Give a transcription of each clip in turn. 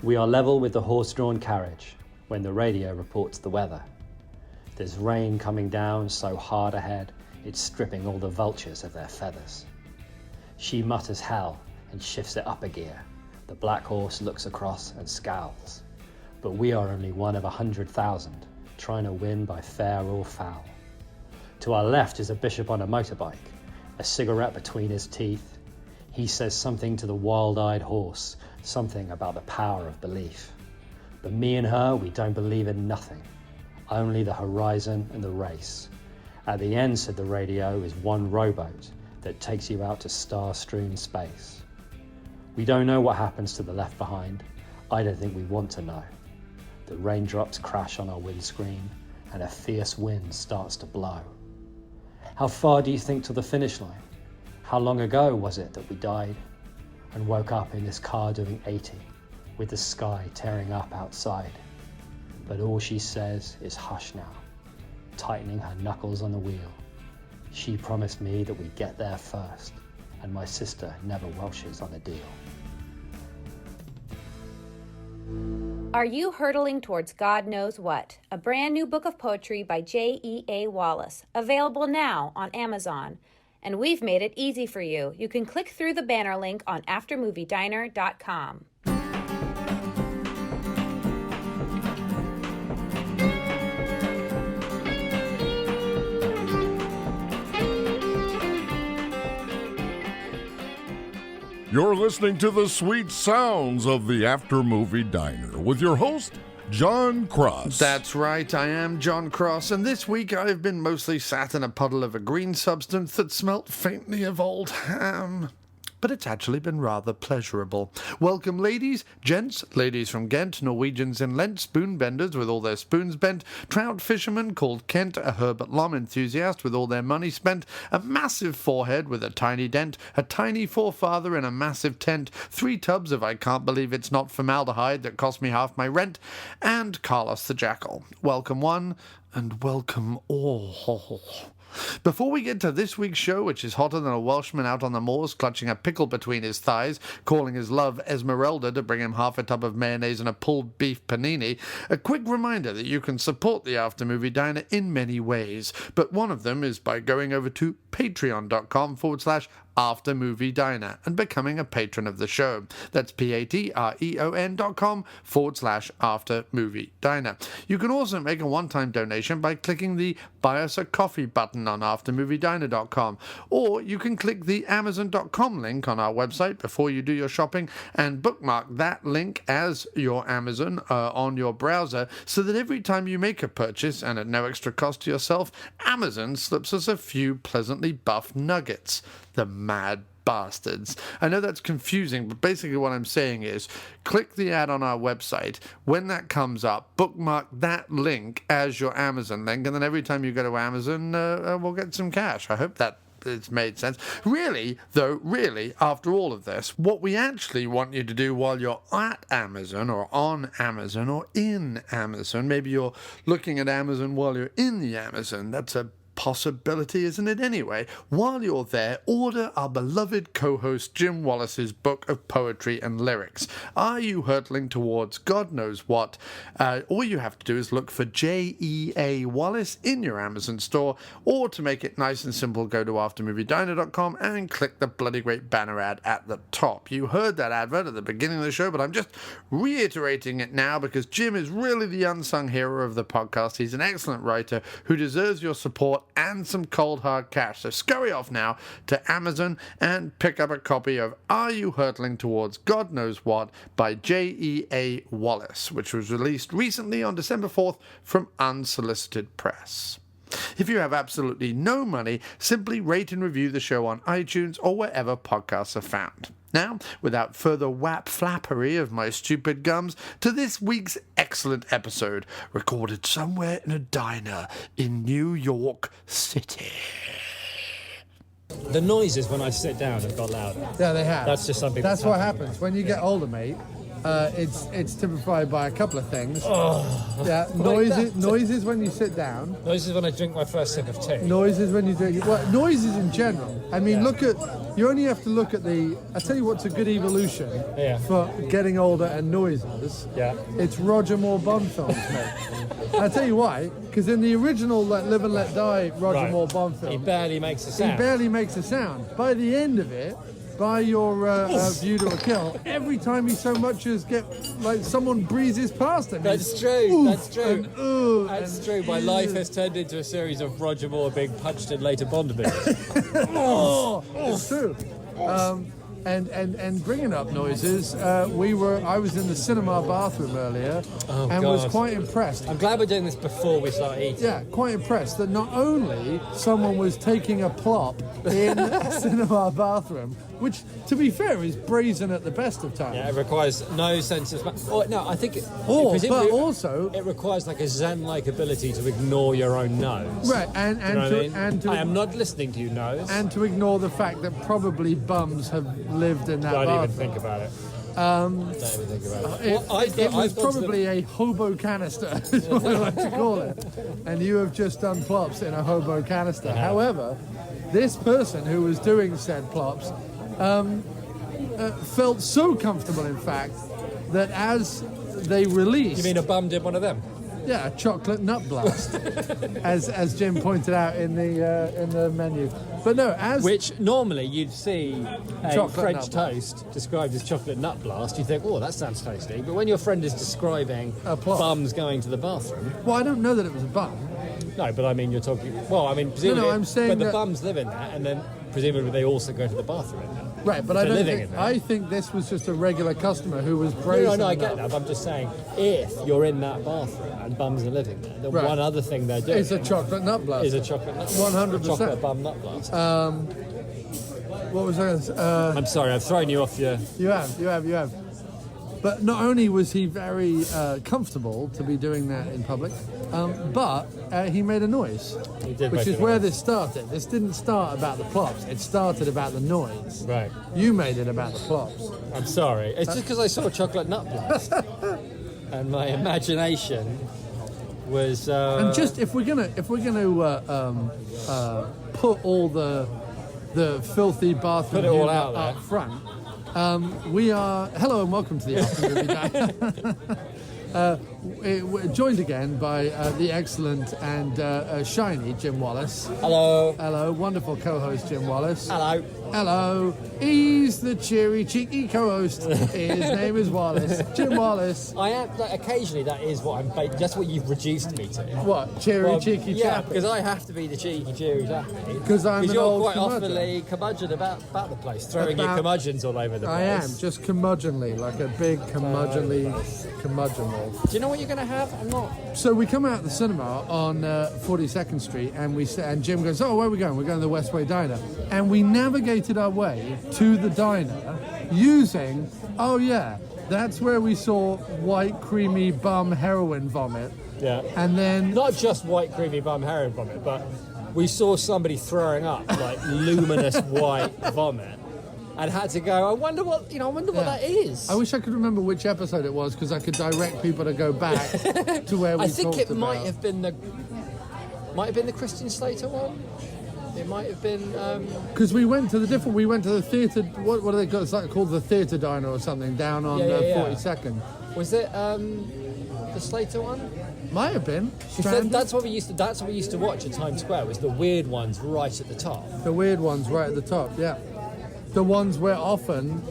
We are level with the horse-drawn carriage when the radio reports the weather. There's rain coming down so hard ahead, it's stripping all the vultures of their feathers. She mutters hell and shifts it up a gear. The black horse looks across and scowls. But we are only one of 100,000, trying to win by fair or foul. To our left is a bishop on a motorbike, a cigarette between his teeth. He says something to the wild-eyed horse, something about the power of belief. But me and her, we don't believe in nothing, only the horizon and the race. At the end, said the radio, is one rowboat that takes you out to star-strewn space. We don't know what happens to the left behind. I don't think we want to know. The raindrops crash on our windscreen and a fierce wind starts to blow. How far do you think to the finish line? How long ago was it that we died and woke up in this car doing 80 with the sky tearing up outside? But all she says is hush now, tightening her knuckles on the wheel. She promised me that we'd get there first, and my sister never welshes on a deal. Are You Hurtling Towards God Knows What? A brand new book of poetry by J.E.A. Wallace, available now on Amazon. And we've made it easy for you. You can click through the banner link on aftermoviediner.com. You're listening to the sweet sounds of the After Movie Diner with your host, Jon Cross. That's right, I am Jon Cross, and this week I've been mostly sat in a puddle of a green substance that smelt faintly of old ham. But it's actually been rather pleasurable. Welcome, ladies, gents, ladies from Ghent, Norwegians in Lent, spoonbenders with all their spoons bent, trout fishermen called Kent, a Herbert Lom enthusiast with all their money spent, a massive forehead with a tiny dent, a tiny forefather in a massive tent, 3 tubs of I can't believe it's not formaldehyde that cost me half my rent, and Carlos the Jackal. Welcome one, and welcome all. Before we get to this week's show, which is hotter than a Welshman out on the moors clutching a pickle between his thighs, calling his love Esmeralda to bring him half a tub of mayonnaise and a pulled beef panini, a quick reminder that you can support the After Movie Diner in many ways, but one of them is by going over to patreon.com/After Movie Diner and becoming a patron of the show. That's patreon.com/After Movie Diner. You can also make a one-time donation by clicking the Buy Us a Coffee button on aftermoviediner.com, or you can click the Amazon.com link on our website before you do your shopping and bookmark that link as your Amazon on your browser, so that every time you make a purchase, and at no extra cost to yourself, Amazon slips us a few pleasantly buff nuggets. The mad bastards. I know that's confusing, but basically what I'm saying is click the ad on our website. When that comes up, bookmark that link as your Amazon link, and then every time you go to Amazon, we'll get some cash. I hope that it's made sense. Really, after all of this, what we actually want you to do while you're at Amazon or on Amazon or in Amazon, maybe you're looking at Amazon while you're in the Amazon, that's a possibility, isn't it? Anyway, while you're there, order our beloved co-host Jim Wallace's book of poetry and lyrics. Are You Hurtling Towards God Knows What? All you have to do is look for J.E.A. Wallace in your Amazon store, or to make it nice and simple, go to aftermoviediner.com and click the bloody great banner ad at the top. You heard that advert at the beginning of the show, but I'm just reiterating it now because Jim is really the unsung hero of the podcast. He's an excellent writer who deserves your support and some cold hard cash. So scurry off now to Amazon and pick up a copy of Are You Hurtling Towards God Knows What by J.E.A. Wallace, which was released recently on December 4th from Unsolicited Press. If you have absolutely no money, simply rate and review the show on iTunes or wherever podcasts are found. Now, without further whap-flappery of my stupid gums, to this week's excellent episode, recorded somewhere in a diner in New York City. The noises when I sit down have got louder. Yeah, they have. That's just something That's that's what happening happens when you get older, mate. It's typified by a couple of things. Oh, Yeah, noises when you sit down. noises when I drink my first sip of tea. Noises when you drink. Well, noises in general. I mean, you only have to look at I tell you what's a good evolution for getting older and noises. Yeah. It's Roger Moore Bond films, mate. I'll tell you why. Because in the original Live and Let Die Roger Moore Bond film, He barely makes a sound. he barely makes a sound. By the end of it, by your View to a Kill, every time he so much as someone breezes past him. That's true. That's true. That's true. My life has turned into a series of Roger Moore being punched in later Bond movies. It's true. And bringing up noises, I was in the cinema bathroom earlier was quite impressed. I'm glad we're doing this before we start eating. Yeah, quite impressed that not only someone was taking a plop in a cinema bathroom, which, to be fair, is brazen at the best of times. Yeah, it requires no sense of... I think... But also... It requires like a Zen-like ability to ignore your own nose. Right, and I am not listening to you, nose. And to ignore the fact that probably bums have lived in that bathroom. Don't even think about it. Don't even think about it. It was probably a hobo canister, is what I like to call it. And you have just done plops in a hobo canister. Yeah. However, this person who was doing said plops felt so comfortable, in fact, that as they released... You mean a bum did one of them? Yeah, a chocolate nut blast, as Jim pointed out in the menu. But no, which normally you'd see a chocolate French toast described as chocolate nut blast. You think, oh, that sounds tasty. But when your friend is describing bums going to the bathroom, well, I don't know that it was a bum. No, but I mean, you're talking. Well, I mean, presumably, I'm saying but the that bums live in that, and then presumably they also go to the bathroom in that. Right, but I think this was just a regular customer who was brazen. No, I get that. But I'm just saying, if you're in that bathroom and bums are living there, then one other thing they're doing is a chocolate nut blast. 100%. Chocolate bum nut blast. What was I? I'm sorry, I've thrown you off your. You have. But not only was he very comfortable to be doing that in public, but he made a noise, which is where this started. This didn't start about the plops. It started about the noise. Right. You made it about the plops. I'm sorry. It's just because I saw chocolate nut blast, and my imagination was. And just if we're gonna put all the filthy bathroom all out up there. front. We are... Hello and welcome to the After Movie Diner. We're joined again by the excellent and shiny Jim Wallace. Hello. Hello, wonderful co-host Jim Wallace. Hello. Hello. He's the cheery, cheeky co-host. His name is Wallace. Jim Wallace. I am, occasionally that is what that's what you've reduced me to. What? Cheery, cheeky yeah, chappy? because I have to be the cheeky, cheery chappy. Because you're quite oftenly curmudgeon about the place, throwing your curmudgeons all over the place. I am, just curmudgeonly, like a big curmudgeonly. Do you know what you're going to have? I'm not. So we come out of the cinema on 42nd Street, and Jim goes, "Oh, where are we going? We're going to the Westway Diner." And we navigated our way to the diner using, that's where we saw white creamy bum heroin vomit. Yeah. And then not just white creamy bum heroin vomit, but we saw somebody throwing up like luminous white vomit. And had to go, I wonder what that is. I wish I could remember which episode it was, because I could direct people to go back to where we talked about. I think it might have been the Christian Slater one. It might have been because we went to the theatre. What do they call it? It's like called the Theatre Diner or something down on 42nd. Was it the Slater one? Might have been. That's what we used to watch at Times Square. Was the weird ones right at the top. The weird ones right at the top. Yeah. The ones where often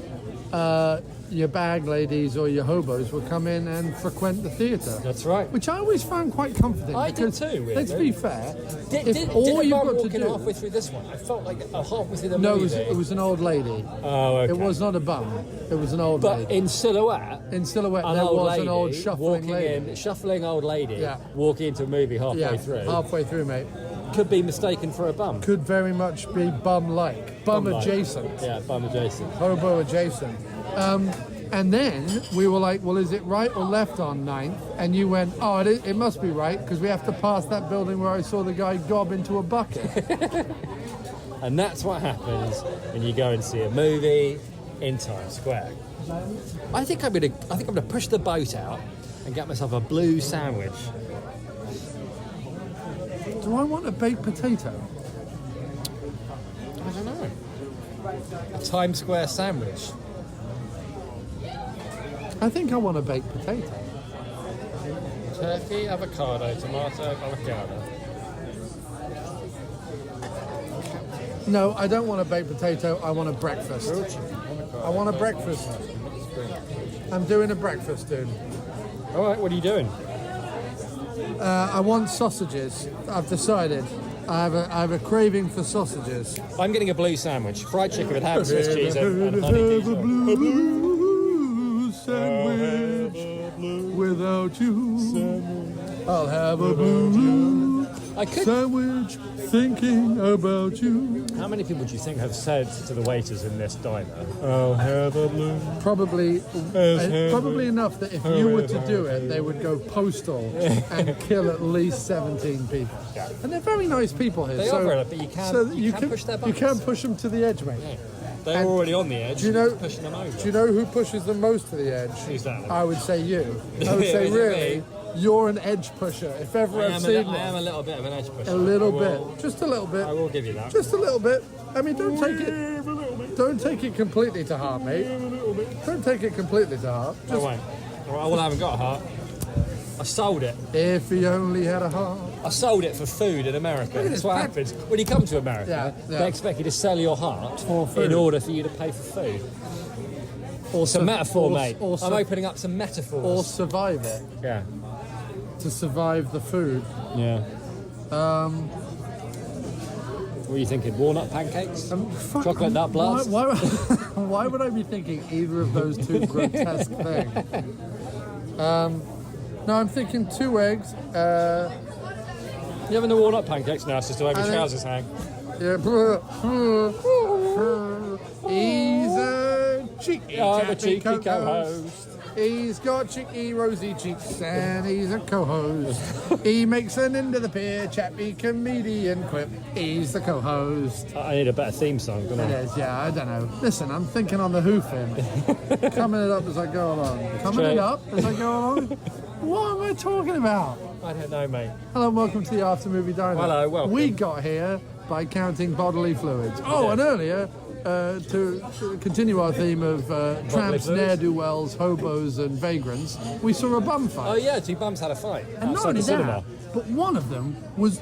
your bag ladies or your hobos will come in and frequent the theatre. That's right. Which I always found quite comforting. I did too, weirdly. Let's be fair. Did a bum walk in halfway through this one? I felt like halfway through the movie. No, it was an old lady. Oh, okay. It was not a bum. It was an old lady. But in silhouette, there was an old shuffling lady. Shuffling old lady Yeah. walking into a movie halfway through. Halfway through, mate. Could be mistaken for a bum. Could very much be bum-like. Bum adjacent. Yeah, bum adjacent. Hobo adjacent. And then we were like, well, is it right or left on 9th? And you went, oh, it must be right, because we have to pass that building where I saw the guy gob into a bucket. And that's what happens when you go and see a movie in Times Square. I think I'm gonna push the boat out and get myself a blue sandwich. Do I want a baked potato? I don't know. A Times Square sandwich. I think I want a baked potato. Turkey, avocado, tomato, avocado. No, I don't want a baked potato. I want a breakfast. I want a breakfast. I'm doing a breakfast, dude. All right, what are you doing? I want sausages. I've decided. I have a craving for sausages. I'm getting a blue sandwich. Fried chicken with ham, Swiss cheese, and honey Dijon. Blue sandwich without you. I'll have a blue sandwich thinking about you. How many people do you think have said to the waiters in this diner, "I'll have a blue"? Probably enough that if you were to do it, they would go postal and kill at least 17 people. Yeah. And they're very nice people here. They are very nice, but you can't push their You buttons. can't push them to the edge, mate. Yeah. They're already on the edge. Do you know? Pushing them over. Do you know who pushes them most to the edge? Who's that? I would say you. I would say Is it really, me? you're an edge pusher. If ever I've seen I am one. a little bit of an edge pusher. A little I will- bit, just a little bit. I will give you that. Just a little bit. I mean, don't take it completely to heart, mate. Don't take it completely to heart. I won't. Well, I haven't got a heart. I sold it. If he only had a heart. I sold it for food in America. Look at That's this what pack. happens. When you come to America, Yeah. they expect you to sell your heart For food. in order for you to pay for food. Or some metaphor, mate. or I'm opening up some metaphors. Or survive it. Yeah. To survive the food. Yeah. What are you thinking? Walnut pancakes? Fuck, Chocolate nut blast? Why would I be thinking either of those two grotesque things? No, I'm thinking 2 eggs. You having the walnut pancakes now? It's just the way my trousers hang. Yeah. He's a cheeky The chappy cheeky co-host. He's got cheeky rosy cheeks and he's a co-host. He makes an end of the pier chappy comedian quip. He's the co-host. I need a better theme song, don't It I? is, yeah, I don't know. Listen, I'm thinking on the hoofing. Coming it up as I go along. Coming true. it up as I go along? What am I talking about? I don't know, mate. Hello and welcome to the After Movie Diner. Hello, welcome. We got here by counting bodily fluids. Oh, and earlier, to continue our theme of tramps, fluids? ne'er-do-wells, hobos and vagrants, we saw a bum fight. Oh, yeah, 2 bums had a fight And not outside only the cinema. that, but one of them was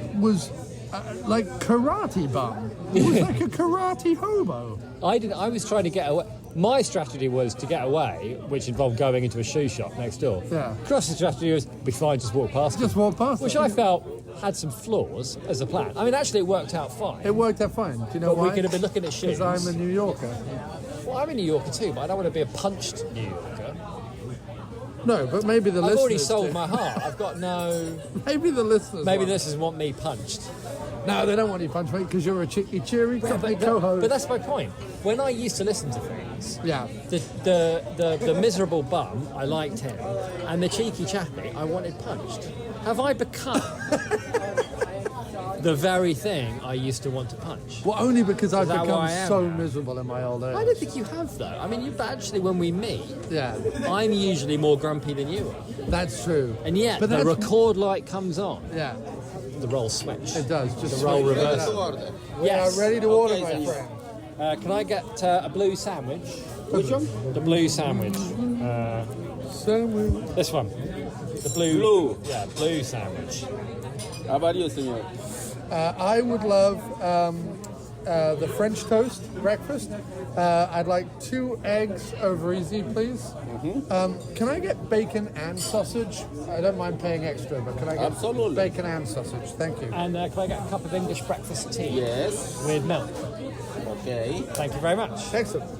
like karate bum. It was like a karate hobo. I was trying to get away. My strategy was to get away, which involved going into a shoe shop next door. Yeah. Cross's strategy was, be fine, just walk past Just him. walk past Which it. I felt had some flaws as a plan. I mean, actually, it worked out fine. It worked out fine. Do you know But why? we could have been looking at shoes. Because I'm a New Yorker. Well, I'm a New Yorker too, but I don't want to be a punched New Yorker. No, but maybe the I've listeners already sold do. my heart. I've got no... Maybe the listeners Maybe want. this is want me punched. No, they don't want you punched, mate, because you're a cheeky, cheery, company co-host. But that's my point. When I used to listen to things, Yeah. the miserable bum, I liked him, and the cheeky chappy, I wanted punched. Have I become the very thing I used to want to punch? Well, only because I've that become what I am so now? miserable in my old age. I don't think you have, though. I mean, actually, when we meet, Yeah, I'm usually more grumpy than you are. that's true. And yet, But the that's- record light comes on, Yeah, the role switch. it does. Just The role switch it reverse. up. Yes. We are ready to order, my friend. Can I get a blue sandwich? Which one? The blue sandwich. Sandwich. This one. The blue. Yeah, blue sandwich. How about you, senor? I would love the French toast breakfast. I'd like 2 eggs over easy, please. Can I get bacon and sausage? I don't mind paying extra, but can I get Absolutely. bacon and sausage? Thank you. And can I get a cup of English breakfast tea? Yes. With milk. Okay. Thank you very much. Excellent.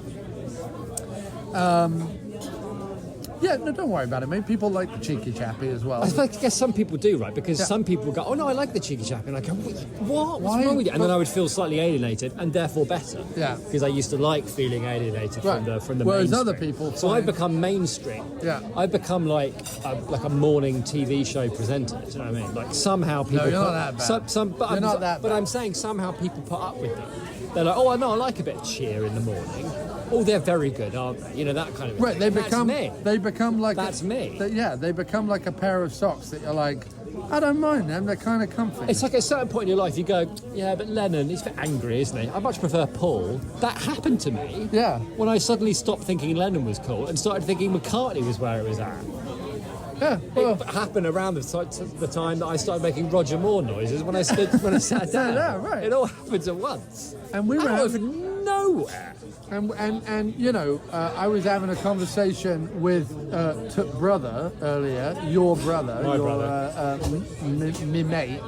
Yeah, no, don't worry about it, mate. People like the cheeky chappy as well. I guess some people do, right? Because Yeah. some people go, oh no, I like the cheeky chappy. And I go, what? What's Why? wrong with you? And then I would feel slightly alienated and therefore better. Yeah. Because I used to like feeling alienated Right. from the Whereas mainstream. other people So I've find- become mainstream. Yeah. I've become like a morning TV show presenter. Do you know what I mean? Like somehow people. you're not put- that bad. But You're not that But bad. I'm saying somehow people put up with it. They're like, oh, I know, I like a bit of cheer in the morning. Oh, they're very good, aren't they? You know, that kind of Right, thing. they become like That's me. They become like a pair of socks that you're like, I don't mind them. They're kind of comfy. It's like at a certain point in your life, you go, yeah, but Lennon, he's a bit angry, isn't he? I much prefer Paul. That happened to me. Yeah. When I suddenly stopped thinking Lennon was cool and started thinking McCartney was where it was at. Yeah. Well, It happened around the time that I started making Roger Moore noises when I sat down. Yeah, right. It all happens at once. and we were Out having, of nowhere. and you know, I was having a conversation with brother earlier, your brother, My your brother. me mate,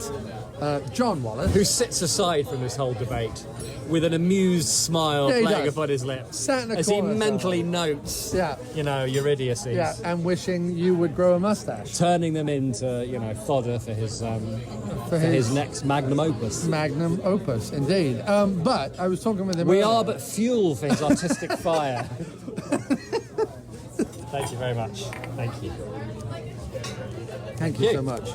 Jon Wallace, Who sits aside from this whole debate with an amused smile Yeah, he playing does. upon his lips Sat in a as he corner mentally notes, Yeah. you know, your idiocies. yeah, and wishing you would grow a mustache. Turning them into, you know, fodder for his his next magnum opus. Magnum opus, indeed. But I was talking with him. We earlier. are but fuel for his artistic fire. Thank you very much. Thank you. Thank you so much.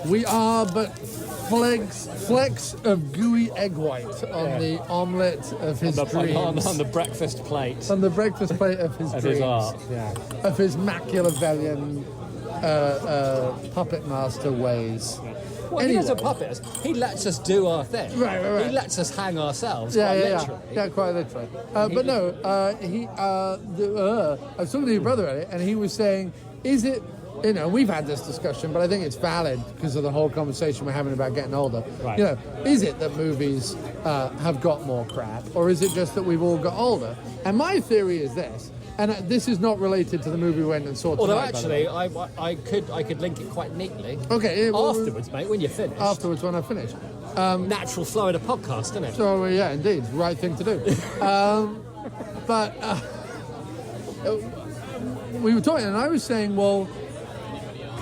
We are but flecks of gooey egg white on the omelette of his dreams. On the breakfast plate On the breakfast plate of his of dreams. his art. Yeah. Of his Machiavellian puppet master ways. Well, he doesn't puppet us. He lets us do our thing. Right. He lets us hang ourselves, Yeah, quite yeah, literally. yeah, quite literally. But no, I was talking to your brother earlier, and he was saying, is it, you know, we've had this discussion, but I think it's valid because of the whole conversation we're having about getting older. Right. You know, is it that movies have got more crap, or is it just that we've all got older? And my theory is this, and this is not related to the movie we went and saw tonight. Although by the way. actually, I could link it quite neatly. Okay, well, Afterwards, mate, when you're finished. Afterwards, when I finish. Natural flow in a podcast, isn't it? So yeah, indeed, right thing to do. But we were talking, and I was saying, well,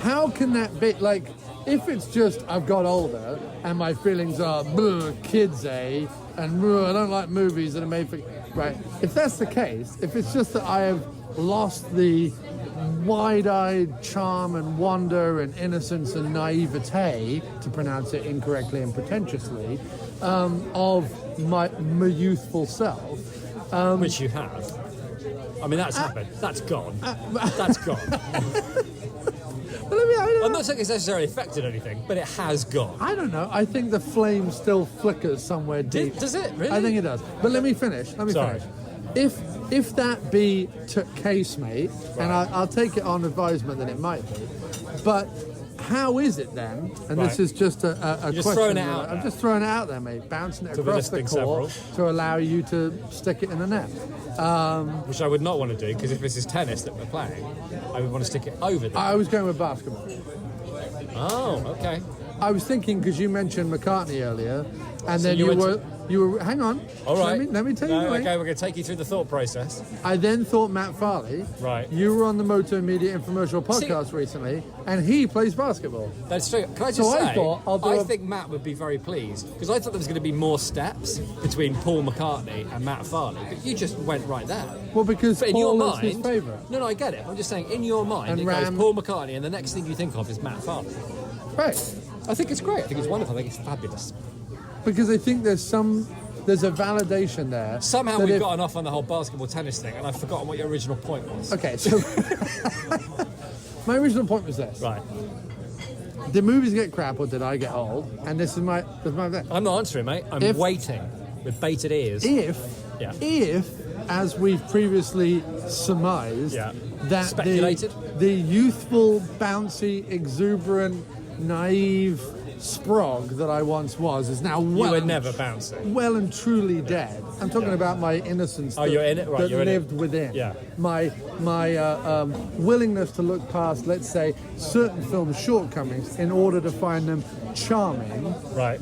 how can that be? Like, if it's just I've got older and my feelings are kids, and I don't like movies that are made for right. If that's the case, if it's just that I have lost the wide-eyed charm and wonder and innocence and naivete, to pronounce it incorrectly and pretentiously, of my youthful self. Which you have. I mean, that's happened. That's gone. That's gone. I'm not saying it's necessarily affected anything, but it has gone. I don't know. I think the flame still flickers somewhere deep. Does it really? I think it does. But let me finish. Sorry. If that be to case, mate, and I'll take it on advisement that it might be, but how is it then? And this is just a You're just question. throwing it out I'm there. just throwing it out there, mate, bouncing it To be across the listening court to allow you to stick it in the net. Which I would not want to do, because if this is tennis that we're playing, I would want to stick it over there. I was going with basketball. Oh, okay. I was thinking because you mentioned McCartney earlier, and So then you you went were hang on. All right. Let me tell you. Wait. Okay, we're going to take you through the thought process. I then thought Matt Farley. Right. You were on the Motor Media Infomercial podcast recently, and he plays basketball. That's true. Can I just So say, I thought I'll do I a- think Matt would be very pleased, because I thought there was going to be more steps between Paul McCartney and Matt Farley, but you just went right there. Well, because But in Paul your is mind, his favourite. No, I get it. I'm just saying, in your mind, And it Ram- goes Paul McCartney, and the next thing you think of is Matt Farley. Right. I think it's great. I think it's wonderful. I think it's fabulous. Because I think there's a validation there. Somehow that we've if- gotten off on the whole basketball tennis thing, and I've forgotten what your original point was. Okay, so my original point was this: Right. did movies get crap, or did I get old? And this is my thing. I'm not answering, mate. I'm If- waiting with bated ears. Yeah. If, as we've previously surmised, Yeah. that Speculated? the youthful, bouncy, exuberant, naive sprog that I once was is now You well were and- never bouncing. well and truly dead. I'm talking about my innocence Oh, you're in it? Right, that you're in it. lived within. Yeah. My willingness to look past, let's say, certain film shortcomings in order to find them charming, Right.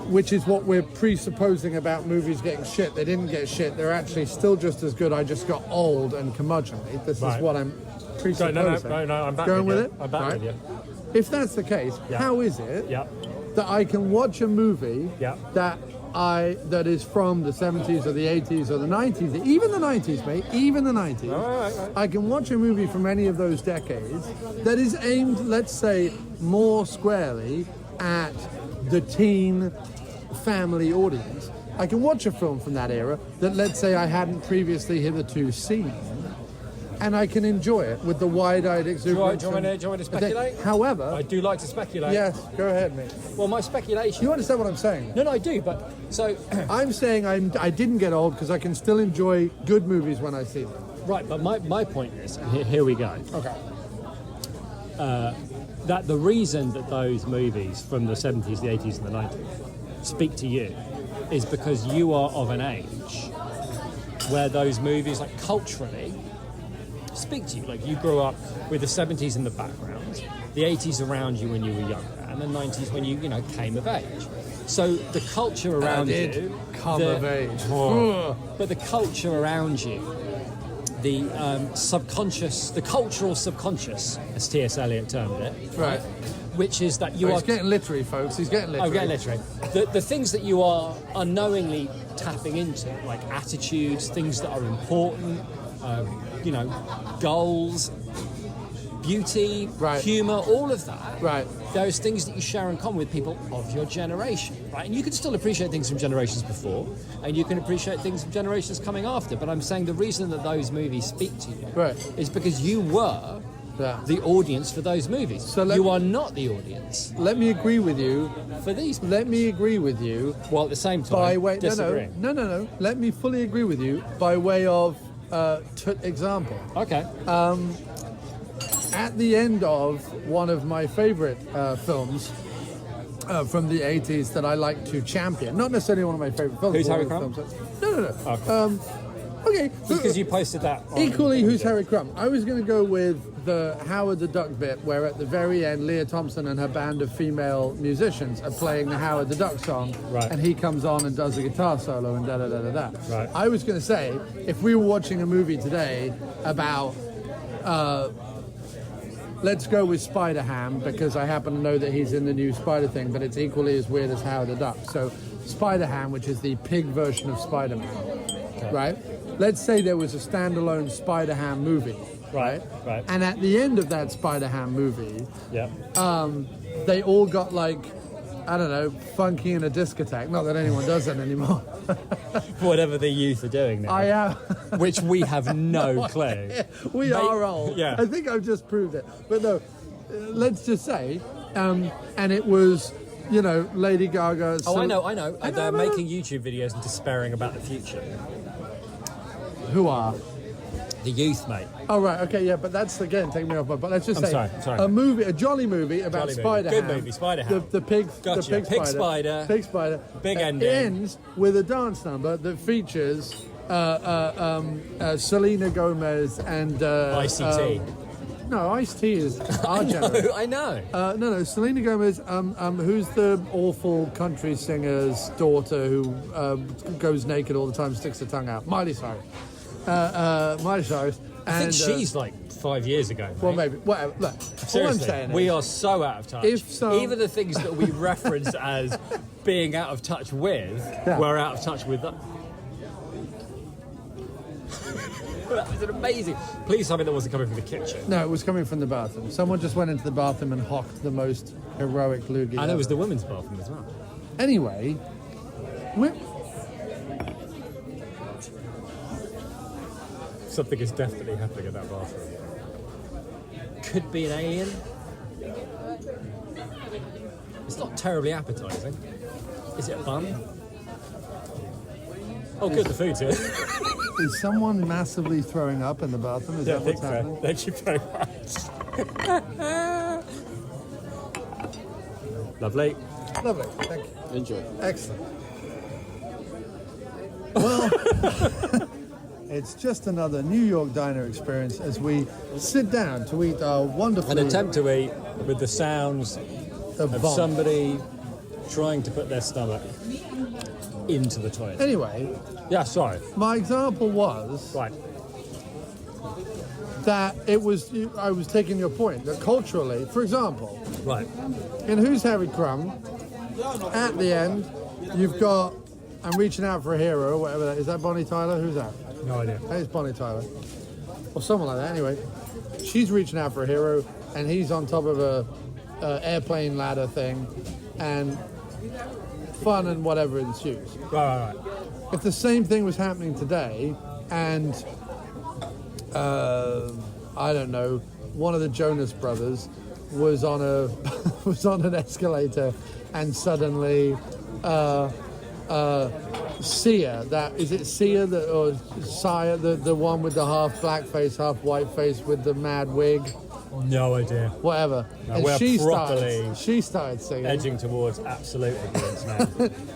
which is what we're presupposing about movies getting shit. They didn't get shit. They're actually still just as good. I just got old and curmudgeonly. This Right. is what I'm presupposing. No, I'm back Going with with you. it? I'm back Right. with you. If that's the case, Yeah. how is it Yeah. that I can watch a movie Yeah. that is from the 70s or the 80s or the 90s, even the 90s, mate, even the 90s. Right. I can watch a movie from any of those decades that is aimed, let's say, more squarely at the teen family audience. I can watch a film from that era that, let's say, I hadn't previously hitherto seen, and I can enjoy it with the wide-eyed exuberance. Do you want me to speculate? However... I do like to speculate. Yes, go ahead, mate. Well, my speculation... You understand what I'm saying? No, I do, but... So... I'm saying I didn't get old because I can still enjoy good movies when I see them. Right, but my point is... Here we go. Okay. That the reason that those movies from the 70s, the 80s and the 90s speak to you is because you are of an age where those movies, like, culturally... speak to you. Like, you grew up with the 70s in the background, the 80s around you when you were younger, and the 90s when you came of age. So the culture around you... come of age. But the culture around you, the subconscious, the cultural subconscious, as T.S. Eliot termed it, Right. which is that you He's are... getting literary, folks. He's getting literary. Oh, getting literary. The things that you are unknowingly tapping into, like attitudes, things that are important, goals, beauty, Right. humour, all of that. Right. Those things that you share in common with people of your generation, right? And you can still appreciate things from generations before, and you can appreciate things from generations coming after. But I'm saying the reason that those movies speak to you Right. is because you were Yeah. the audience for those movies. So you are not the audience Let me agree with you. for these. Let me agree with you. While at the same time, By way... disagreeing. No. Let me fully agree with you by way of example. Okay. At the end of one of my favorite films from the 80s that I like to champion, not necessarily one of my favorite films. Who's but Harry one of the Crumb? films that- No. Okay. Because you posted that. On Equally, Who's Harry Crumb? I was going to go with the Howard the Duck bit, where at the very end, Leah Thompson and her band of female musicians are playing the Howard the Duck song, Right. and he comes on and does a guitar solo and da-da-da-da-da. Right. I was going to say, if we were watching a movie today about... let's go with Spider-Ham, because I happen to know that he's in the new Spider thing, but it's equally as weird as Howard the Duck. So Spider-Ham, which is the pig version of Spider-Man, right? Let's say there was a standalone Spider-Ham movie, right? Right. And at the end of that Spider-Ham movie, Yeah. they all got like, I don't know, funky in a discotheque. Not that anyone does that anymore. Whatever the youth are doing now. I am. Which we have no clue. We are old. Yeah. I think I've just proved it. But no, let's just say, and it was, Lady Gaga. Oh, I know. And they're making YouTube videos and despairing about the future. Who are? The youth, mate. Oh, right, okay, yeah, but that's, again, taking me off my... But let's just I'm say... sorry. A jolly movie about Jolly movie. Spider-Ham. Good movie, Spider-Ham. The pig... Gotcha. The Pig spider. Pig spider. Big It ending. ends with a dance number that features Selena Gomez and... ICT. no, Ice-T is our generation. I know. No, Selena Gomez, who's the awful country singer's daughter who goes naked all the time, sticks her tongue out? Miley Cyrus. Miley Cyrus. I think she's like 5 years ago. Mate. Well, maybe. Whatever. Look, all I'm Seriously, saying we is, are so out of touch. Even the things that we reference as being out of touch with, we're out of touch with them. That was an amazing. Please tell me that wasn't coming from the kitchen. No, it was coming from the bathroom. Someone just went into the bathroom and hocked the most heroic loogie. And it was the women's bathroom as well. Anyway, Something is definitely happening in that bathroom. Could be an alien. It's not terribly appetizing. Is it a bun? Oh, good, the food's here. is someone massively throwing up in the bathroom? Is that what's happening? Thank you very much. Lovely. Lovely, thank you. Enjoy. Excellent. Well, it's just another New York diner experience as we sit down to eat our wonderful... An attempt to eat with the sounds of vomit. somebody trying to put their stomach into the toilet. Anyway, Yeah, sorry. my example was Right. that it was... I was taking your point, that culturally, for example, Right. in Who's Harry Crumb, at the end, you've got I'm Reaching Out for a Hero, or whatever that is. That Bonnie Tyler? Who's that? No idea. I think it's Bonnie Tyler. Or someone like that, anyway. She's reaching out for a hero, and he's on top of a airplane ladder thing, and fun and whatever ensues. Right. If the same thing was happening today, and I don't know, one of the Jonas Brothers was on an escalator, and suddenly Sia, is it Sia or Sia, the one with the half black face, half white face with the mad wig? No idea. Whatever. No, and we're she properly started singing. Edging towards absolute ignorance now.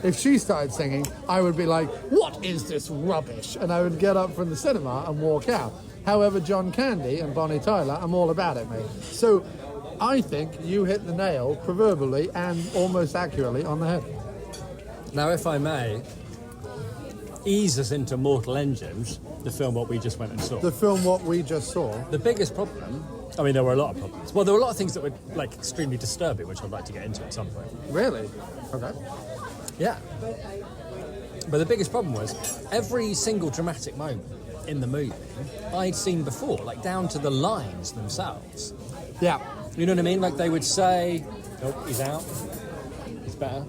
If she started singing, I would be like, what is this rubbish? And I would get up from the cinema and walk out. However, John Candy and Bonnie Tyler, I'm all about it, mate. So I think you hit the nail proverbially and almost accurately on the head. Now, if I may, ease us into Mortal Engines, the film what we just went and saw. The film what we just saw. The biggest problem, I mean, there were a lot of problems. Well, there were a lot of things that were like extremely disturbing, which I'd like to get into at some point. Really? Okay. Yeah. But the biggest problem was every single dramatic moment in the movie I'd seen before, like down to the lines themselves. Yeah. You know what I mean? Like they would say, "Oh, he's out. He's better.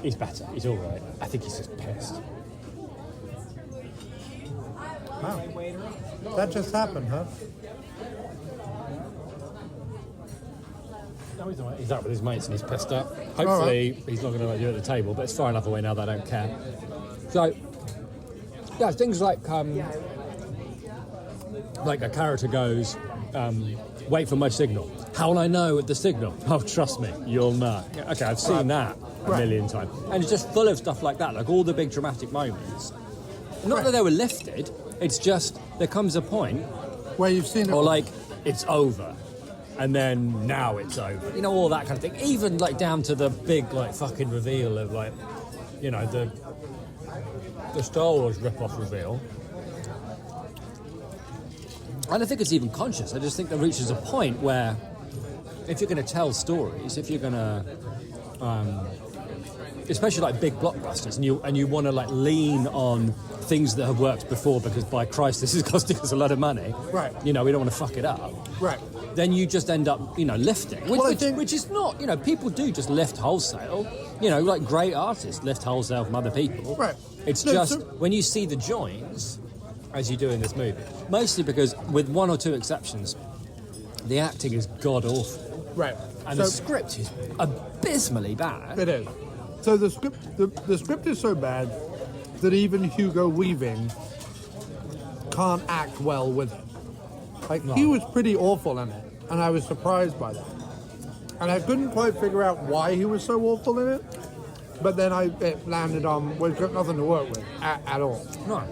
He's better. He's all right. I think he's just pissed." Wow. That just happened, huh? No, he's all right. He's out with his mates and he's pissed up. Hopefully, he's not going to do it at the table, but it's far enough away now that I don't care. So, yeah, things like a character goes, wait for my signal. How will I know at the signal? Oh, trust me, you'll know. Okay, I've seen that a million times. And it's just full of stuff like that, like all the big dramatic moments. Not that they were lifted, it's just there comes a point where you've seen it. Or like, it's over. And then now it's over. You know, all that kind of thing. Even like down to the big like fucking reveal of like, you know, the Star Wars rip-off reveal. I don't think it's even conscious. I just think there reaches a point where if you're going to tell stories, if you're going to, especially like big blockbusters, and you want to like lean on things that have worked before because by Christ this is costing us a lot of money. Right. You know, we don't want to fuck it up. Right. Then you just end up, you know, lifting. Which is not, you know, people do just lift wholesale. You know, like great artists lift wholesale from other people. Right. It's when you see the joins, as you do in this movie, mostly because, with one or two exceptions, the acting is god-awful. Right. And the script is abysmally bad. It is. So the script is so bad that even Hugo Weaving can't act well with it. Like, he was pretty awful in it, and I was surprised by that. And I couldn't quite figure out why he was so awful in it, but then it landed on, well, he's got nothing to work with at all. No.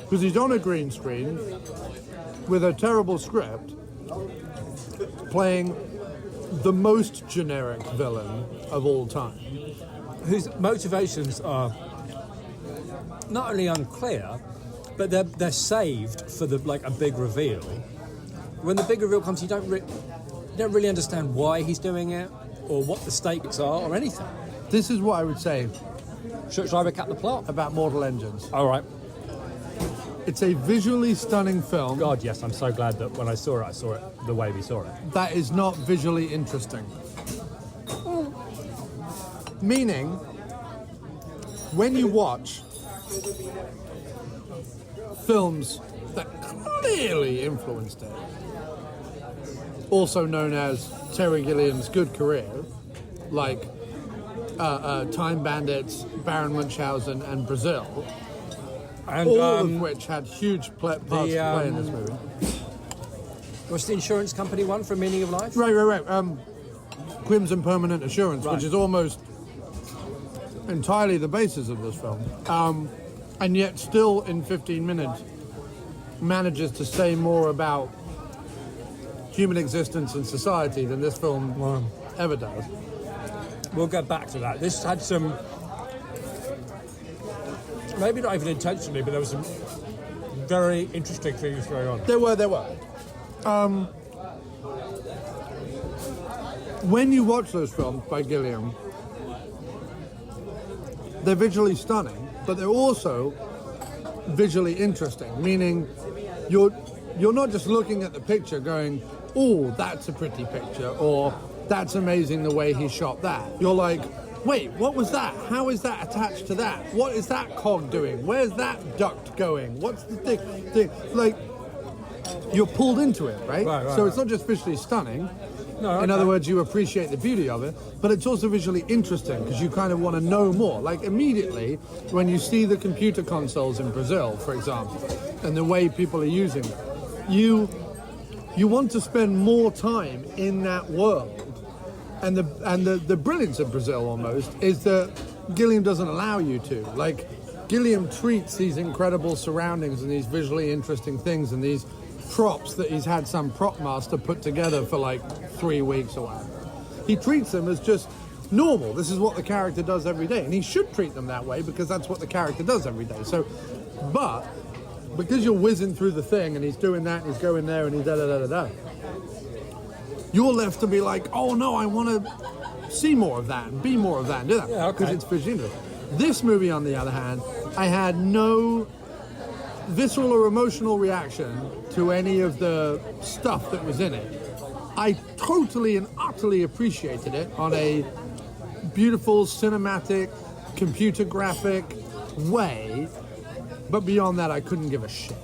Because he's on a green screen with a terrible script, playing the most generic villain of all time. Whose motivations are not only unclear, but they're saved for a big reveal. When the big reveal comes, you don't really understand why he's doing it, or what the stakes are, or anything. This is what I would say. Should I recap the plot? About Mortal Engines. All right. It's a visually stunning film. God, yes, I'm so glad that when I saw it the way we saw it. That is not visually interesting. Meaning, when you watch films that clearly influenced it, also known as Terry Gilliam's good career, like Time Bandits, Baron Munchausen, and Brazil, and, all of which had huge parts to play in this movie. What's the insurance company one for Meaning of Life? Right. Crimson Permanent Assurance, right. Which is almost entirely the basis of this film. And yet still in 15 minutes manages to say more about human existence and society than this film ever does. We'll get back to that. This had some, maybe not even intentionally, but there was some very interesting things going on. There were. When you watch those films by Gilliam, they're visually stunning, but they're also visually interesting, meaning you're not just looking at the picture going, oh, that's a pretty picture, or that's amazing the way he shot that. You're like, wait, what was that? How is that attached to that? What is that cog doing? Where's that duct going? What's the thing? Like, you're pulled into it, right? So it's not just visually stunning. No, In other words, you appreciate the beauty of it, but it's also visually interesting because you kind of want to know more. Like immediately, when you see the computer consoles in Brazil, for example, and the way people are using them, you want to spend more time in that world. And the brilliance of Brazil almost is that Gilliam doesn't allow you to. Like, Gilliam treats these incredible surroundings and these visually interesting things and these props that he's had some prop master put together for like 3 weeks or whatever. He treats them as just normal. This is what the character does every day. And he should treat them that way because that's what the character does every day. So, but because you're whizzing through the thing and he's doing that and he's going there and he's da-da-da-da-da, you're left to be like, oh no, I want to see more of that and be more of that and do that. Yeah, okay. Because it's visually interesting. This movie, on the other hand, I had no visceral or emotional reaction to any of the stuff that was in it. I totally and utterly appreciated it on a beautiful, cinematic, computer graphic way, but beyond that, I couldn't give a shit.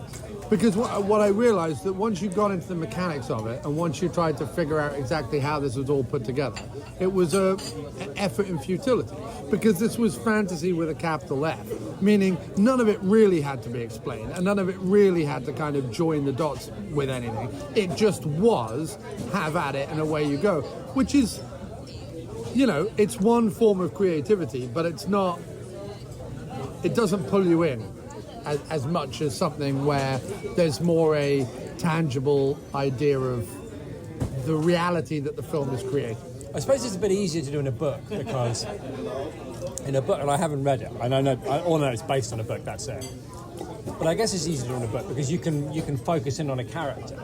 Because what I realized that once you got into the mechanics of it, and once you tried to figure out exactly how this was all put together, it was an effort in futility. Because this was fantasy with a capital F, meaning none of it really had to be explained, and none of it really had to kind of join the dots with anything. It just was, have at it, and away you go. Which is, you know, it's one form of creativity, but it's not, it doesn't pull you in as much as something where there's more a tangible idea of the reality that the film is creating. I suppose it's a bit easier to do in a book because in a book, and I haven't read it, and all I know it's based on a book, that's it. But I guess it's easier to do in a book because you can focus in on a character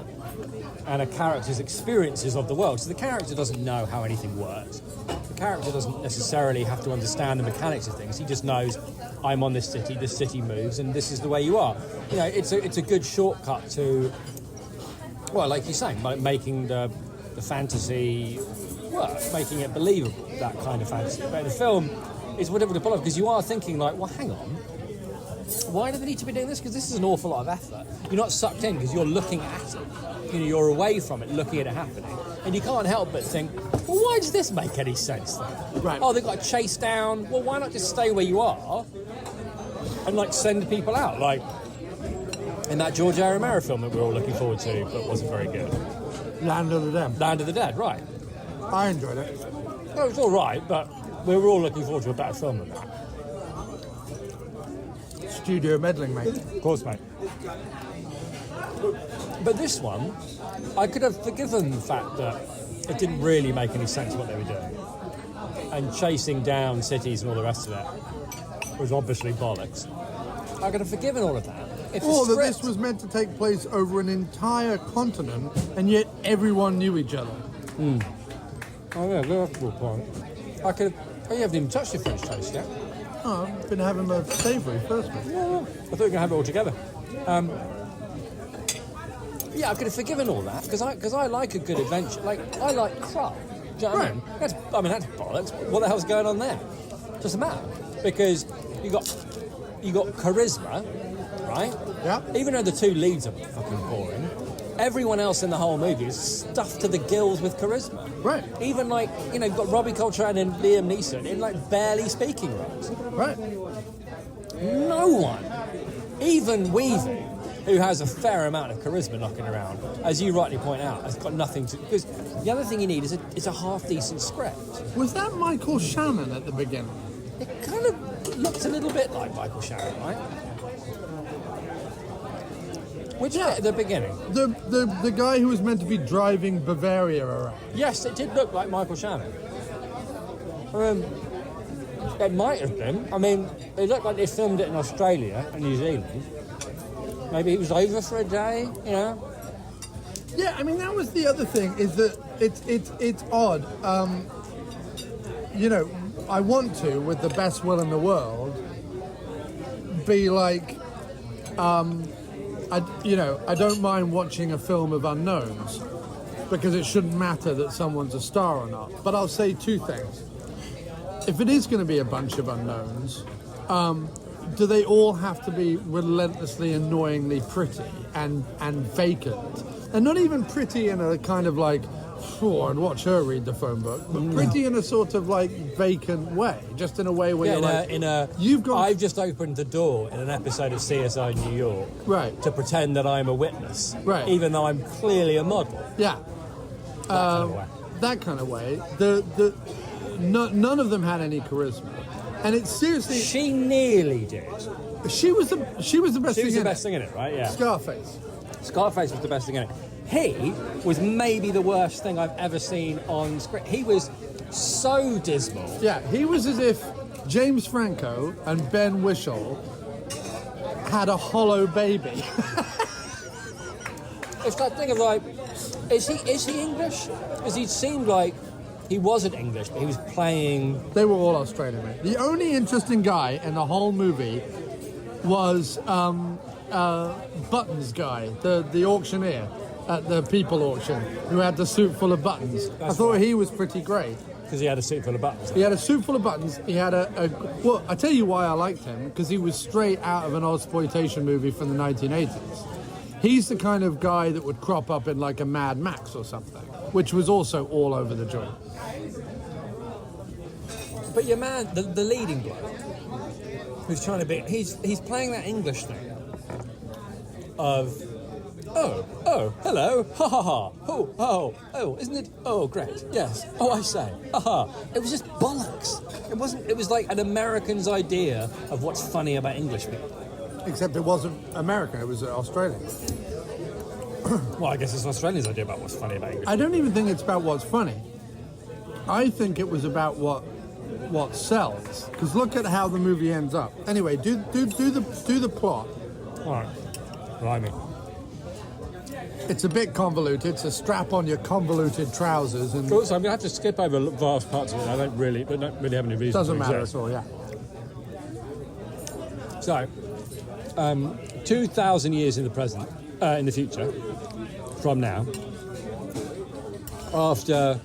and a character's experiences of the world. So the character doesn't know how anything works. The character doesn't necessarily have to understand the mechanics of things. He just knows, I'm on this city moves, and this is the way you are. You know, it's a good shortcut to, well, like you're saying, like making the fantasy work, making it believable, that kind of fantasy. But in the film, it's whatever to pull off, because you are thinking like, well, hang on, why do they need to be doing this? Because this is an awful lot of effort. You're not sucked in because you're looking at it. You know, you're away from it, looking at it happening, and you can't help but think, well, why does this make any sense then? Right. Oh, they've got to chase down. Well, why not just stay where you are and like send people out, like in that George A. Romero film that we're all looking forward to, but wasn't very good. Land of the Dead. Land of the Dead, right? I enjoyed it. Well, it was all right, but we were all looking forward to a better film than that. Studio meddling, mate. Of course, mate. But this one, I could have forgiven the fact that it didn't really make any sense what they were doing. And chasing down cities and all the rest of it was obviously bollocks. I could have forgiven all of that. Or that this was meant to take place over an entire continent, and yet everyone knew each other. Oh, yeah, that's a good point. I could have... Oh, you haven't even touched your French toast yet. Oh, I've been having a savoury first one. Yeah, I thought you were going to have it all together. Yeah, I could have forgiven all that because I like a good adventure. Like, I like Krull. Do you know what I mean? That's bollocks. What the hell's going on there? Doesn't matter because you got charisma, right? Yeah. Even though the two leads are fucking boring, everyone else in the whole movie is stuffed to the gills with charisma. Right. Even like, you know, you've got Robbie Coltrane and Liam Neeson in like barely speaking roles. Right. No one, even Weaving, who has a fair amount of charisma knocking around, as you rightly point out, has got nothing to... Because the other thing you need is a half-decent script. Was that Michael Shannon at the beginning? It kind of looked a little bit like Michael Shannon, right? Which bit at the beginning? The guy who was meant to be driving Bavaria around. Yes, it did look like Michael Shannon. It might have been. I mean, it looked like they filmed it in Australia and New Zealand. Maybe he was over for a day, you know? Yeah, I mean, that was the other thing, is that it's odd. You know, I want to, with the best will in the world, be like, I don't mind watching a film of unknowns. because it shouldn't matter that someone's a star or not. But I'll say two things. If it is going to be a bunch of unknowns, do they all have to be relentlessly, annoyingly pretty and vacant? And not even pretty in a kind of like, oh, and watch her read the phone book, but pretty in a sort of like vacant way, just in a way where I've just opened the door in an episode of CSI New York, right, to pretend that I'm a witness, right, even though I'm clearly a model. Yeah, that kind of way. None of them had any charisma, and it's seriously. She nearly did. She was the best. She was the best thing in it, right? Yeah. Scarface was the best thing in it. He was maybe the worst thing I've ever seen on screen. He was so dismal. Yeah, he was as if James Franco and Ben Whishaw had a hollow baby. It's that thing of like, is he English? Because he seemed like he wasn't English, but he was playing. They were all Australian, mate. The only interesting guy in the whole movie was Buttons guy, the auctioneer at the People auction, who had the suit full of buttons. I thought he was pretty great. Because he had a suit full of buttons. He had a suit full of buttons. He had well, I tell you why I liked him, because he was straight out of an exploitation movie from the 1980s. He's the kind of guy that would crop up in like a Mad Max or something, which was also all over the joint. But your man, the leading bloke, who's trying to be, he's playing that English thing of, oh, hello, ha ha ha, oh, isn't it? Oh, great, yes, oh, I say, ha. It was just bollocks. It was like an American's idea of what's funny about English people. Except it wasn't American, it was Australian. Well, I guess it's Australians' idea about what's funny about English. I don't even think it's about what's funny. I think it was about what sells. Because look at how the movie ends up. Anyway, do the plot. All right, blimey. It's a bit convoluted, so strap on your convoluted trousers and. Also, I'm going to have to skip over vast parts of it. I don't really have any reason. Doesn't matter at all. Yeah. So, 2,000 years in the present, in the future, from now, after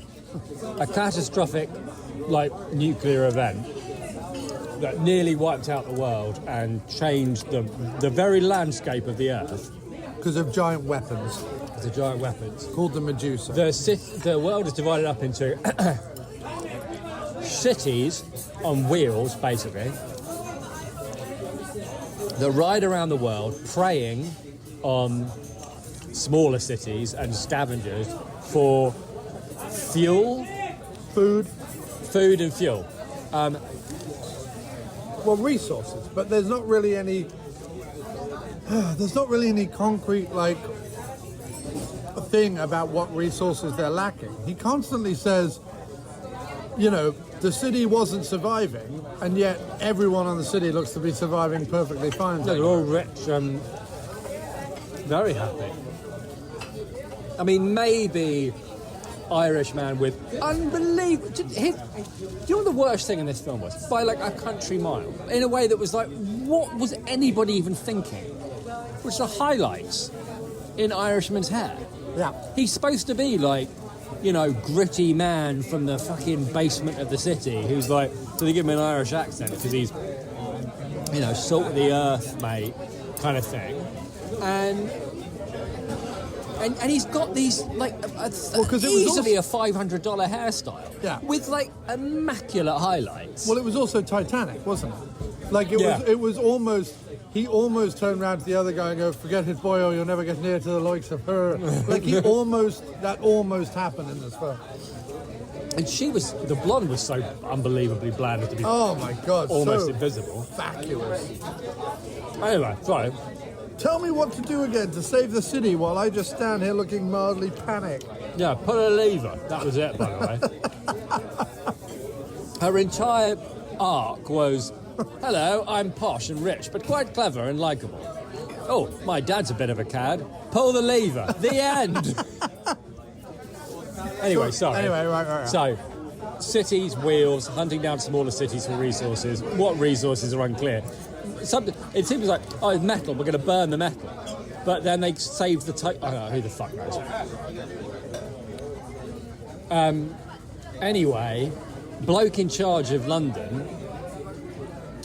a catastrophic, like, nuclear event that nearly wiped out the world and changed the very landscape of the Earth. Because of giant weapons. The giant weapons. Called the Medusa. The world is divided up into cities on wheels, basically, that ride around the world preying on smaller cities and scavengers for fuel. Food and fuel. Well, resources, but there's not really any... There's not really any concrete, like, thing about what resources they're lacking. He constantly says, the city wasn't surviving, and yet everyone on the city looks to be surviving perfectly fine. They're all rich and very happy. I mean, maybe Irishman with unbelievable... Do you know what the worst thing in this film was? By like a country mile. In a way that was like, what was anybody even thinking? Which the highlights in Irishman's hair. Yeah. He's supposed to be like, gritty man from the fucking basement of the city who's like, so they give him an Irish accent because he's, salt of the earth, mate, kind of thing. And he's got these, like, easily a $500 hairstyle. Yeah. With, like, immaculate highlights. Well, it was also Titanic, wasn't it? Like, it was almost... He almost turned around to the other guy and go, forget it, boy, or you'll never get near to the likes of her. Like, that almost happened in this film. And the blonde was so unbelievably bland as to be oh my God, almost so invisible. Vacuous. Anyway, sorry. Tell me what to do again to save the city while I just stand here looking mildly panicked. Yeah, pull a lever. That was it, by the way. Her entire arc was... Hello, I'm posh and rich, but quite clever and likeable. Oh, my dad's a bit of a cad. Pull the lever. The end. Anyway, sorry. Anyway, right. So, cities, wheels, hunting down smaller cities for resources. What resources are unclear. It seems like, it's metal, we're going to burn the metal. But then they saved the... who the fuck knows? Anyway, bloke in charge of London,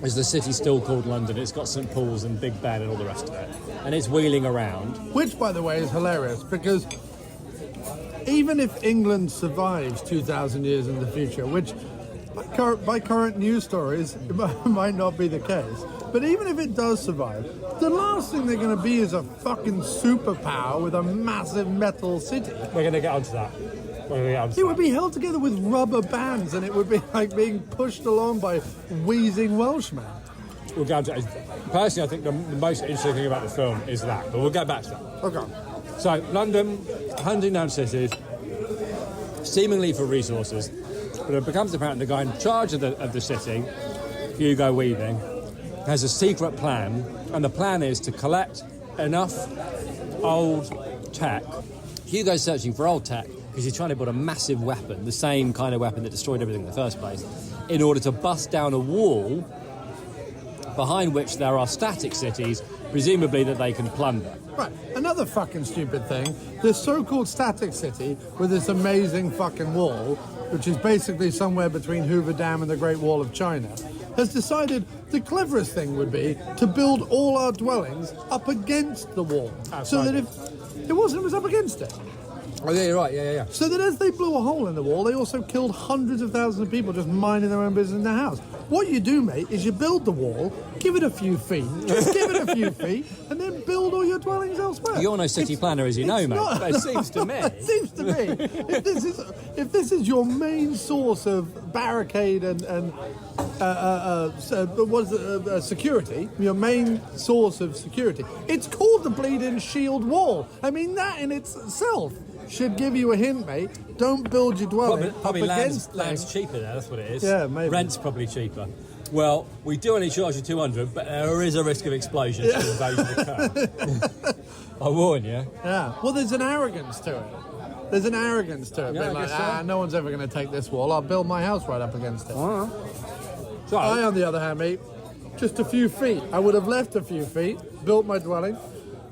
is the city still called London? It's got St Paul's and Big Ben and all the rest of it. And it's wheeling around. Which, by the way, is hilarious, because even if England survives 2,000 years in the future, which by current news stories it might not be the case, but even if it does survive, the last thing they're going to be is a fucking superpower with a massive metal city. We're going to get onto that. It would be held together with rubber bands, and it would be like being pushed along by wheezing Welshmen. We'll go into it. Personally, I think the most interesting thing about the film is that, but we'll go back to that. Okay. So, London, hunting down cities, seemingly for resources, but it becomes apparent the guy in charge of the city, Hugo Weaving, has a secret plan, and the plan is to collect enough old tech. Hugo's searching for old tech because he's trying to build a massive weapon, the same kind of weapon that destroyed everything in the first place, in order to bust down a wall behind which there are static cities, presumably that they can plunder. Right, another fucking stupid thing, this so-called static city with this amazing fucking wall, which is basically somewhere between Hoover Dam and the Great Wall of China, has decided the cleverest thing would be to build all our dwellings up against the wall. So that if it was up against it. Oh, yeah, you're right, yeah. So that as they blew a hole in the wall, they also killed hundreds of thousands of people just minding their own business in their house. What you do, mate, is you build the wall, give it a few feet, just give it a few feet, and then build all your dwellings elsewhere. You're no city planner, as you know, mate, but it seems to me... It seems to me, if this is your main source of barricade and security, your main source of security, it's called the bleeding shield wall. I mean, that in itself should give you a hint, mate. Don't build your dwelling probably up against land's cheaper there, that's what it is. Yeah, maybe. Rent's probably cheaper. Well, we do only charge you 200, but there is a risk of explosion should invasion occur. I warn you. Yeah. Well, there's an arrogance to it. Being like, no one's ever going to take this wall. I'll build my house right up against it. So, I, on the other hand, mate, just a few feet. I would have left a few feet, built my dwelling.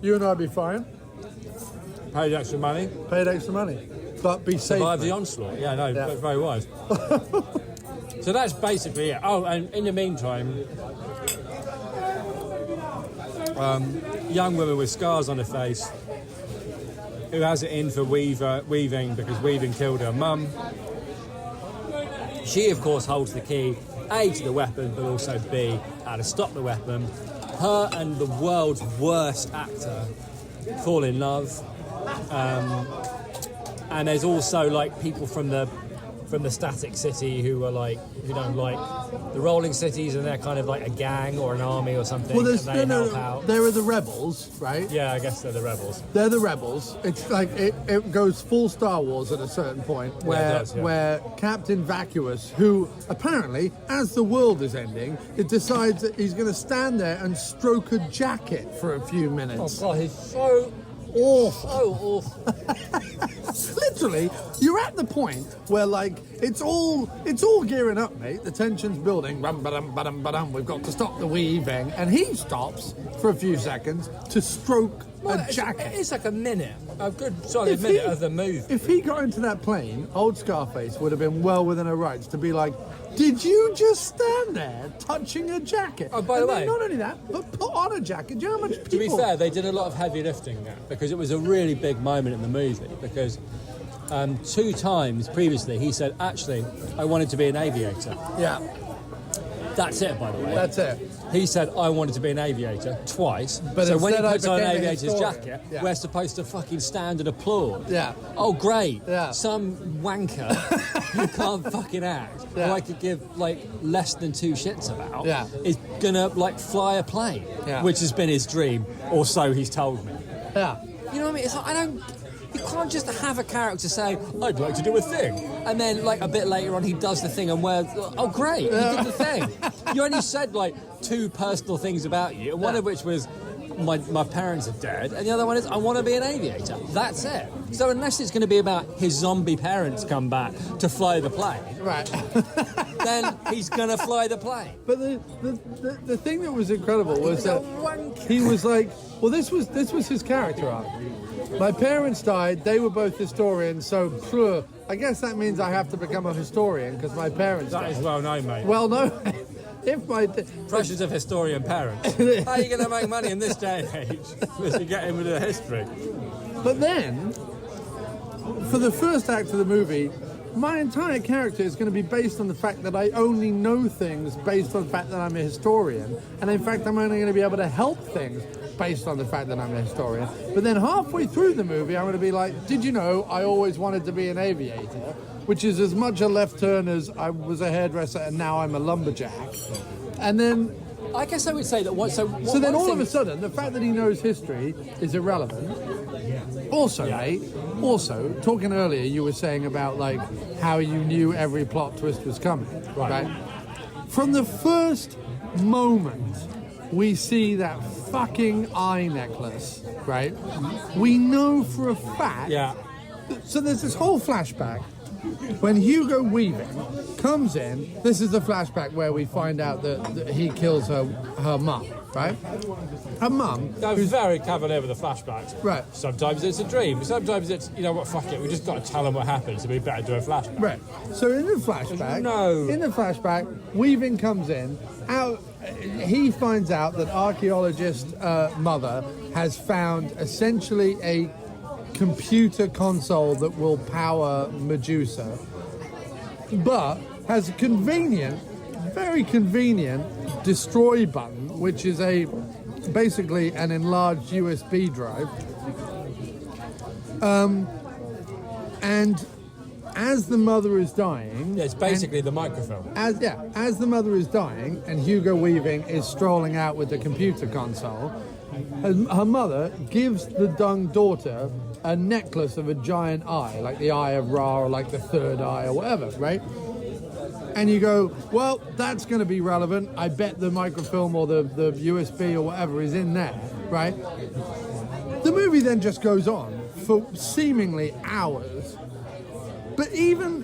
You and I'd be fine. paid extra money. But be safe. Survive the onslaught. Yeah, no, that's very wise. So that's basically it. Oh, and in the meantime, young woman with scars on her face who has it in for Weaving because Weaving killed her mum. She, of course, holds the key, A, to the weapon, but also B, how to stop the weapon. Her and the world's worst actor fall in love. And there's also, like, people from the Static City who don't like the Rolling Cities, and they're kind of like a gang or an army or something. Well, help out. There are the rebels, right? Yeah, I guess they're the rebels. They're the rebels. It's like it goes full Star Wars at a certain point where Captain Vacuous, who apparently, as the world is ending, it decides that he's going to stand there and stroke a jacket for a few minutes. Oh God, he's so awful. So awful. Literally, you're at the point where, like, it's all gearing up, mate. The tension's building. We've got to stop the weaving, and he stops for a few seconds to stroke a jacket. It's like a minute, a good solid minute of the movie. If he got into that plane, old Scarface would have been well within her rights to be like, did you just stand there touching a jacket? Oh, by the way, not only that, but put on a jacket. Do you know how much people... To be fair, they did a lot of heavy lifting there because it was a really big moment in the movie because 2 times previously he said, actually, I wanted to be an aviator. Yeah. That's it, by the way. That's it. He said, I wanted to be an aviator twice. But so when he instead puts on an became a aviator's historian. jacket, Yeah. we're supposed to fucking stand and applaud. Yeah. Oh, great. Yeah. Some wanker who can't fucking act, who I could give, like, less than 2 shits about, is gonna, like, fly a plane, which has been his dream, or so he's told me. Yeah. You know what I mean? It's like, you can't just have a character say, I'd like to do a thing. And then, like, a bit later on, he does the thing and we're, oh, great, he did the thing. You only said, like, 2 personal things about you, and one of which was, my parents are dead, and the other one is, I want to be an aviator. That's it. So unless it's going to be about his zombie parents come back to fly the plane, right, then he's going to fly the plane. But the thing that was incredible was that he was like, well, this was his character arc. My parents died. They were both historians, so I guess that means I have to become a historian because my parents died. That is well known, mate. Well, no. If my Pressures of historian parents. How are you going to make money in this day and age? Unless you get in with the history. But then, for the first act of the movie, my entire character is going to be based on the fact that I only know things based on the fact that I'm a historian. And in fact, I'm only going to be able to help things based on the fact that I'm a historian. But then halfway through the movie, I'm going to be like, did you know I always wanted to be an aviator? Which is as much a left turn as I was a hairdresser and now I'm a lumberjack. And then... I guess I would say that... So then all of a sudden, the fact that he knows history is irrelevant. Also, mate, talking earlier, you were saying about, like, how you knew every plot twist was coming. Right? From the first moment we see that fucking eye necklace, right? We know for a fact... Yeah. So there's this whole flashback. When Hugo Weaving comes in, this is the flashback where we find out that he kills her mum, right? Her mum... They're very cavalier with the flashbacks. Right. Sometimes it's a dream. Sometimes it's, you know what, fuck it, we just got to tell them what happened, so we better do a flashback. Right. So in the flashback, Weaving comes in, he finds out that archaeologist mother has found essentially a computer console that will power Medusa, but has a very convenient destroy button, which is basically an enlarged USB drive. And as the mother is dying... Yeah, it's basically the microfilm. As the mother is dying and Hugo Weaving is strolling out with the computer console, her mother gives the young daughter a necklace of a giant eye, like the Eye of Ra or like the third eye or whatever, right? And you go, well, that's going to be relevant. I bet the microfilm or the USB or whatever is in there, right? The movie then just goes on for seemingly hours. But even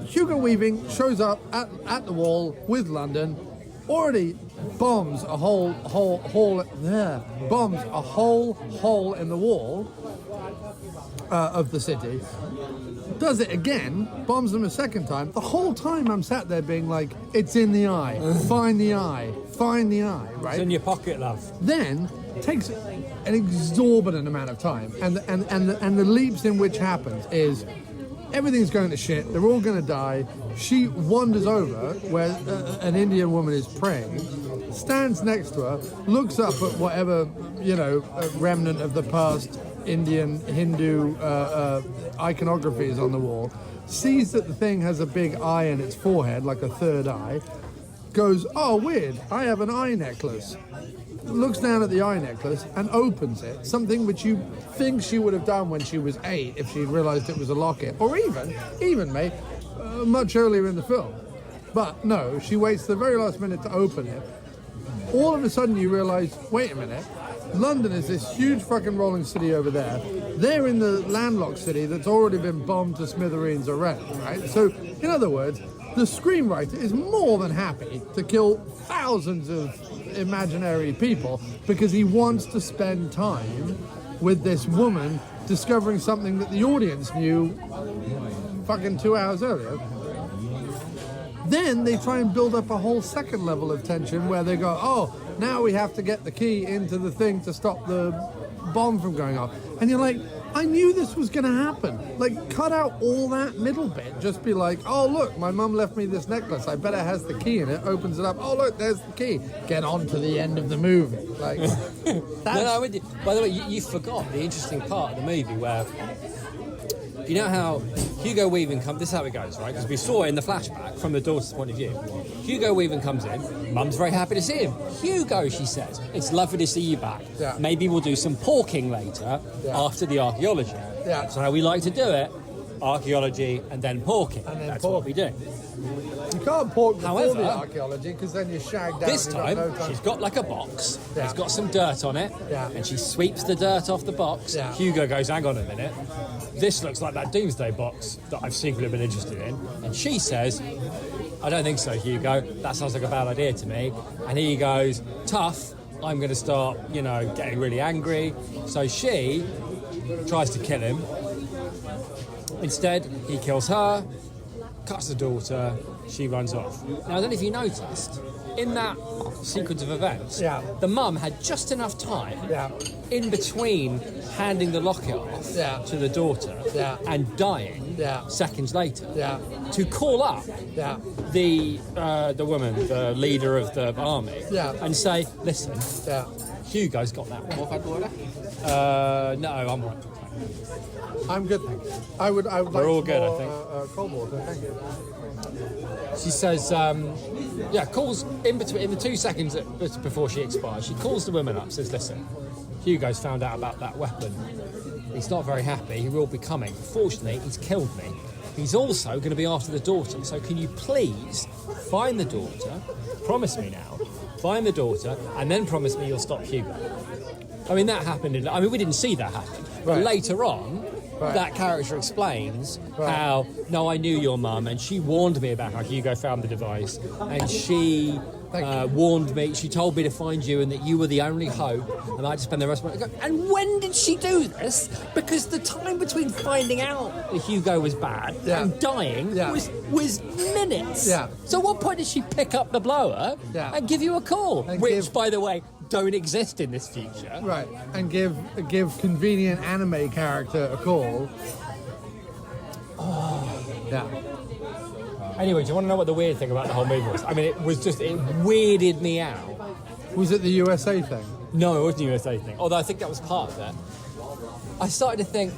Hugo Weaving shows up at the wall with London, already bombs a hole in the wall of the city. Does it again, bombs them a second time. The whole time I'm sat there being like, it's in the eye, find the eye, right? It's in your pocket, love. Then takes an exorbitant amount of time, and the leaps in which happens is everything's going to shit. They're all going to die. She wanders over where an Indian woman is praying, stands next to her, looks up at whatever remnant of the past Indian Hindu iconography is on the wall, sees that the thing has a big eye in its forehead, like a third eye, goes, oh, weird, I have an eye necklace. Looks down at the eye necklace and opens it, something which you think she would have done when she was 8 if she'd realised it was a locket, or even mate, much earlier in the film. But no, she waits the very last minute to open it. All of a sudden you realise, wait a minute, London is this huge fucking rolling city over there. They're in the landlocked city that's already been bombed to smithereens already, right? So, in other words, the screenwriter is more than happy to kill thousands of imaginary people because he wants to spend time with this woman discovering something that the audience knew fucking 2 hours earlier. Then they try and build up a whole second level of tension where they go, oh, now we have to get the key into the thing to stop the bomb from going off. And you're like, I knew this was going to happen. Like, cut out all that middle bit. Just be like, oh, look, my mum left me this necklace. I bet it has the key in it. Opens it up. Oh, look, there's the key. Get on to the end of the movie. Like, No, with you. By the way, you forgot the interesting part of the movie where... You know how Hugo Weaving comes... This is how it goes, right? Because we saw it in the flashback from the daughter's point of view. Hugo Weaving comes in. Mum's very happy to see him. Hugo, she says, it's lovely to see you back. Yeah. Maybe we'll do some porking later after the archaeology. Yeah. That's how we like to do it. Archaeology and then porking. And then That's pork. what we do. You can't pork before However, the archaeology because then you're shagged down. This time, she's got like a box. Yeah. It's got some dirt on it. Yeah. And she sweeps the dirt off the box. Yeah. Hugo goes, hang on a minute. This looks like that Doomsday box that I've secretly been interested in. And she says, I don't think so, Hugo. That sounds like a bad idea to me. And he goes, tough. I'm going to start, getting really angry. So she tries to kill him. Instead, he kills her, cuts the daughter, she runs off. Now, I don't know if you noticed, in that sequence of events, the mum had just enough time in between handing the locket off to the daughter and dying seconds later to call up the woman, the leader of the army, and say, listen, Hugo's got that one. No, I'm right. I'm good, thank you. I would We're like all some good, more, I think. cold water, thank you. She says, calls in the 2 seconds before she expires, she calls the woman up, says, listen, Hugo's found out about that weapon. He's not very happy, he will be coming. Fortunately, he's killed me. He's also going to be after the daughter, so can you please find the daughter, promise me now, find the daughter, and then promise me you'll stop Hugo. I mean, that happened, we didn't see that happen, but later on, that character explains how, no, I knew your mum, and she warned me about how Hugo found the device, and she warned me, she told me to find you and that you were the only hope, and I had to spend the rest of my life. And when did she do this? Because the time between finding out that Hugo was bad and dying was minutes. Yeah. So at what point did she pick up the blower and give you a call? Which, by the way, don't exist in this future. Right, and give convenient anime character a call. Yeah. Anyway, do you want to know what the weird thing about the whole movie was? I mean, it weirded me out. Was it the USA thing? No, it wasn't the USA thing. Although I think that was part of it. I started to think,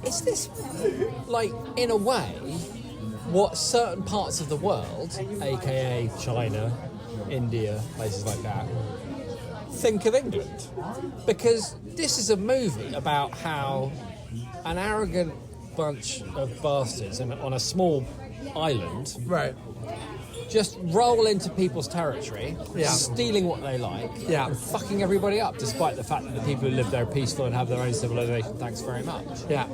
is this, like, in a way, what certain parts of the world, aka China, India, places like that, think of England? Because this is a movie about how an arrogant bunch of bastards on a small island just roll into people's territory, stealing what they like, and fucking everybody up, despite the fact that the people who live there are peaceful and have their own civilization. Thanks very much. Yeah.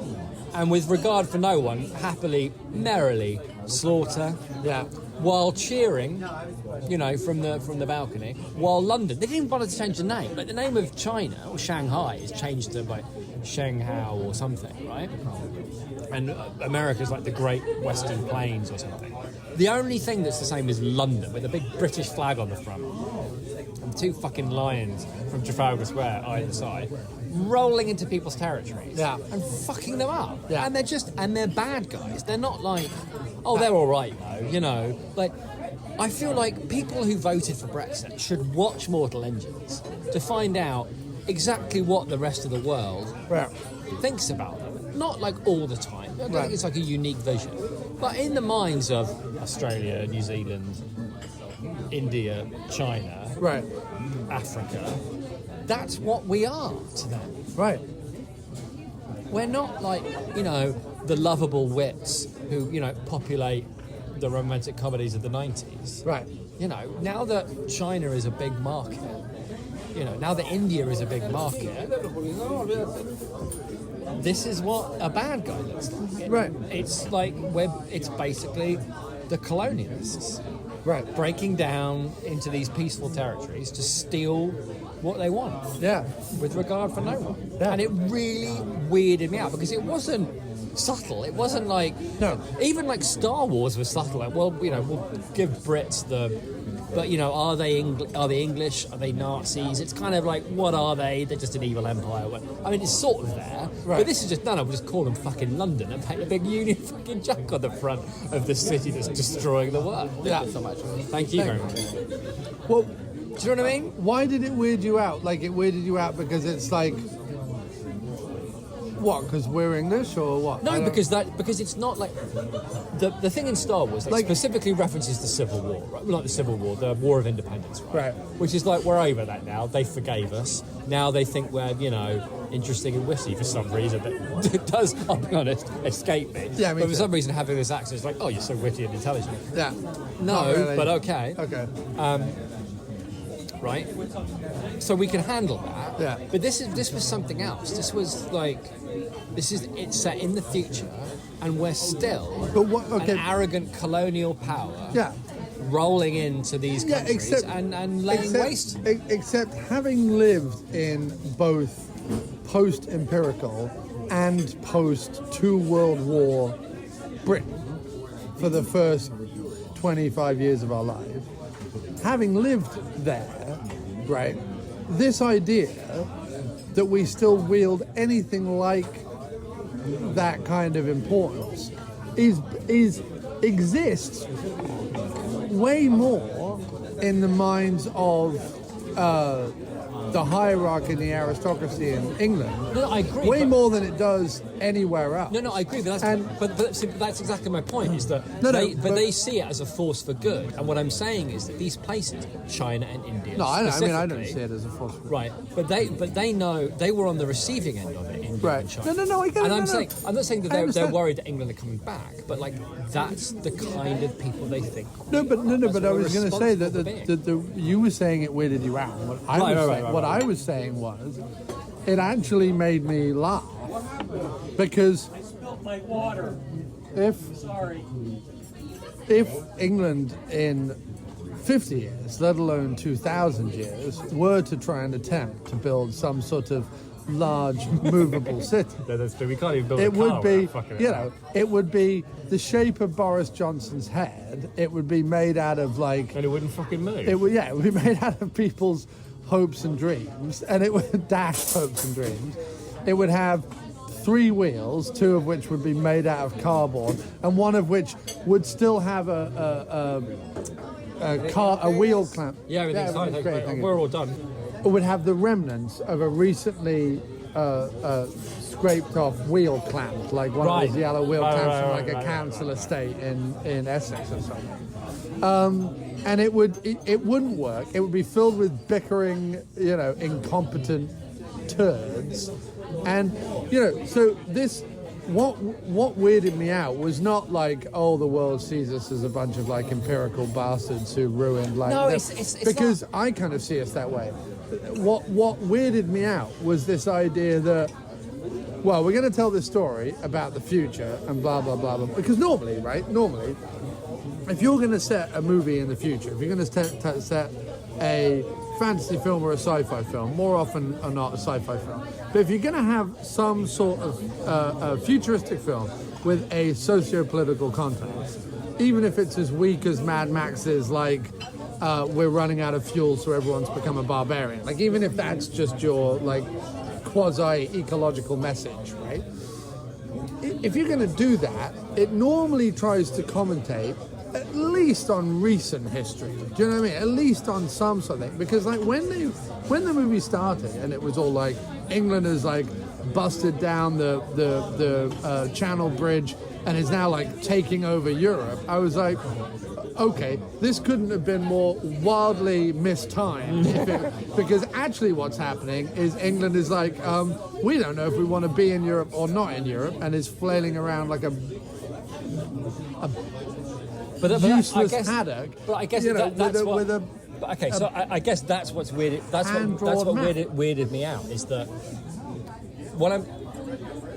And with regard for no one, happily, merrily slaughter. While cheering, from the balcony. While London, they didn't even bother to change the name. Like the name of China or Shanghai is changed to like Shanghai or something, right? And America's like the Great Western Plains or something. The only thing that's the same is London, with a big British flag on the front. And 2 fucking lions from Trafalgar Square either side, rolling into people's territories and fucking them up. And they're bad guys. They're not like, oh, they're all right though, Like, I feel like people who voted for Brexit should watch Mortal Engines to find out exactly what the rest of the world thinks about them. Not like all the time. I don't think it's like a unique vision. But in the minds of Australia, New Zealand, India, China, Africa, that's what we are to them. Right. We're not like, the lovable wits who, populate the romantic comedies of the 90s. Right. Now that China is a big market, now that India is a big market, this is what a bad guy looks like. Right. It's like it's basically the colonialists. Right. Breaking down into these peaceful territories to steal what they want. Yeah. With regard for no one. Yeah. And it really weirded me out because it wasn't subtle. It wasn't like... No. Even like Star Wars was subtle. Like, well, we'll give Brits the... But, are they English? Are they Nazis? It's kind of like, what are they? They're just an evil empire. I mean, it's sort of there. Right. But this is just, we'll just call them fucking London and paint a big Union fucking Jack on the front of the city that's destroying the world. Thank you so much. Thank you very much. Well, do you know what I mean? Why did it weird you out? Like, it weirded you out because it's like... What? Because we're English or what? No, because it's not like the thing in Star Wars like specifically references the Civil War, right? Not the Civil War, the War of Independence, right? Which is like we're over that now. They forgave us. Now they think we're interesting and witty for some reason. That does, I'll be honest, escape me. Yeah, but for some reason having this accent is like, oh, you're so witty and intelligent. Yeah. No, really. But okay. Okay. Right. So we can handle that. Yeah. But this was something else. This was like. It's set in the future, and we're still an arrogant colonial power rolling into these countries and laying waste. Except having lived in both post-empirical and post-Two World War Britain for the first 25 years of our life, having lived there, right, this idea that we still wield anything like that kind of importance exists way more in the minds of the hierarchy and the aristocracy in England. No, I agree. Way more than it does anywhere else. No, I agree. But that's exactly my point. Is that they see it as a force for good. And what I'm saying is that these places, China and India, I don't see it as a force for good. Right, but they know they were on the receiving end of it. India Right. and China. No, I get it. I'm not saying that they're worried that England are coming back, but like that's the kind of people they think. But I was going to say that you were saying it weirded you out. What I was saying was, it actually made me laugh because if England in 50 years, let alone 2,000 years, were to try and attempt to build some sort of large movable city, we can't even build it would be, it would be the shape of Boris Johnson's head. It would be made out of like, and it wouldn't fucking move. It would be made out of people's hopes and dreams, and it would dash hopes and dreams. It would have 3 wheels, 2 of which would be made out of cardboard, and 1 of which would still have a wheel clamp. Yeah, everything's fine. Great, We're all done. It would have the remnants of a recently scraped off wheel clamp, like one of those yellow wheel clamps from like a council estate in Essex or something. And it wouldn't work. It would be filled with bickering, incompetent turds. And, so this, what weirded me out was not like, oh, the world sees us as a bunch of like empirical bastards who ruined like... No, it's because not. I kind of see us that way. What weirded me out was this idea that, well, we're going to tell this story about the future and blah, blah, blah, blah. Because normally, if you're going to set a movie in the future, if you're going to set a fantasy film or a sci-fi film, more often or not a sci-fi film, but if you're going to have some sort of a futuristic film with a socio-political context, even if it's as weak as Mad Max's, like, we're running out of fuel so everyone's become a barbarian, like, even if that's just your, like, quasi-ecological message, right? If you're going to do that, it normally tries to commentate at least on recent history. Do you know what I mean? At least on some something. Because like when the movie started and it was all like England has like busted down the Channel Bridge and is now like taking over Europe, I was like, okay, this couldn't have been more wildly mistimed. Because actually what's happening is England is like, we don't know if we want to be in Europe or not in Europe, and is flailing around like a useless haddock. But I guess that's what... I guess that's what's weirded. That's what weirded me out is that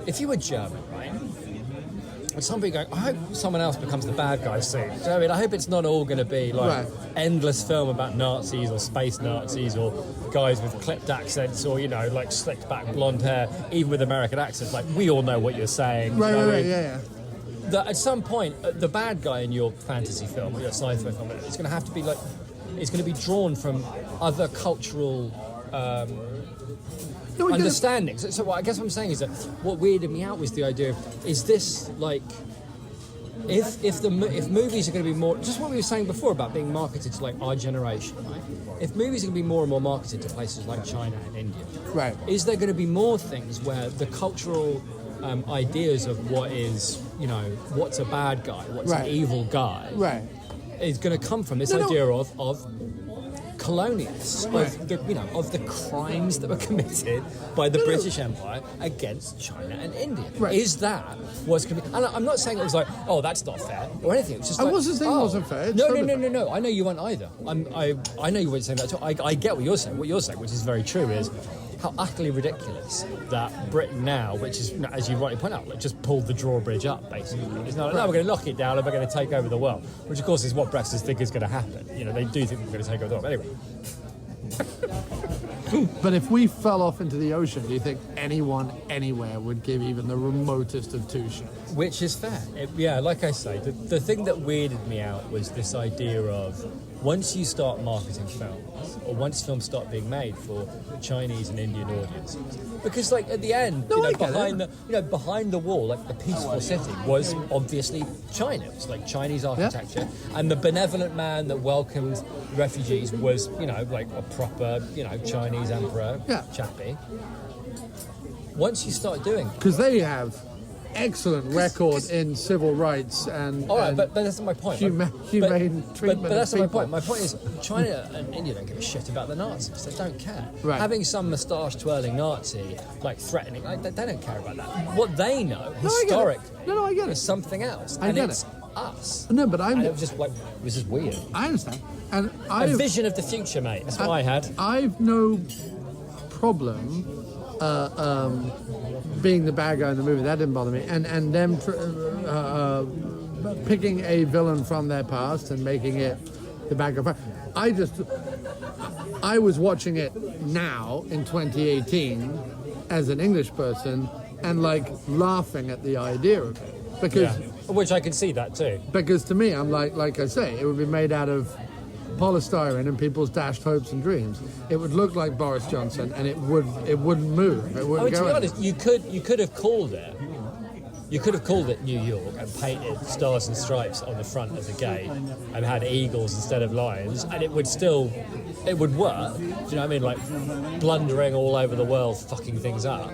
if you were German, right? And somebody going, I hope someone else becomes the bad guy soon. Do you know what I mean? I hope it's not all going to be like endless film about Nazis or space Nazis or guys with clipped accents or like slicked back blonde hair, even with American accents. Like we all know what you're saying. Yeah. That at some point, the bad guy in your fantasy film or your sci-fi film, it's going to have to be like, it's going to be drawn from other cultural understandings. So I guess what I'm saying is that what weirded me out was the idea of, is this like, if movies are going to be more, just what we were saying before about being marketed to like our generation, right? If movies are going to be more and more marketed to places like China and India, right? Is there going to be more things where the cultural ideas of what is, what's a bad guy, what's an evil guy, is going to come from this idea of colonialists, of the crimes that were committed by the British Empire against China and India. Is that what's going to be? And I'm not saying it was like, oh, that's not fair or anything. It's just I wasn't saying it wasn't fair. No. I know you weren't either. I know you weren't saying that too. I get what you're saying. What you're saying, which is very true, is how utterly ridiculous that Britain now, which is, as you rightly point out, like, just pulled the drawbridge up, basically. It's not like, no, we're going to knock it down and we're going to take over the world, which, of course, is what Brexiters think is going to happen. You know, they do think we're going to take over the world. Anyway. But if we fell off into the ocean, do you think anyone anywhere would give even the remotest of two shits? Which is fair. Yeah, like I say, the thing that weirded me out was this idea of once you start marketing films, or once films start being made for Chinese and Indian audiences, because like at the end, behind the wall, like the peaceful city was obviously China. It was like Chinese architecture, and the benevolent man that welcomed refugees was, like a proper, Chinese emperor chappy. Once you start doing, because they have excellent record in civil rights and all right, but that's not my point. Humane treatment. But that's of not my people. point. My point is China and India don't give a shit about the Nazis. They don't care. Right. Having some moustache twirling Nazi like threatening, they don't care about that. What they know historically, I get it. is something else, I and get it's us. No, but And it was just like this is weird. I understand, and A vision of the future, mate. That's what I had. I've no problem being the bad guy in the movie. That didn't bother me, and them picking a villain from their past and making it the bad guy. I was watching it now in 2018 as an English person and like laughing at the idea of it because Which I can see that too. because to me I'm like I say, it would be made out of polystyrene and people's dashed hopes and dreams. It would look like Boris Johnson, and it wouldn't move. It wouldn't To go. be honest, you could have called it. You could have called it New York and painted stars and stripes on the front of the gate and had eagles instead of lions, and it would work. Do you know what I mean? Like blundering all over the world, fucking things up.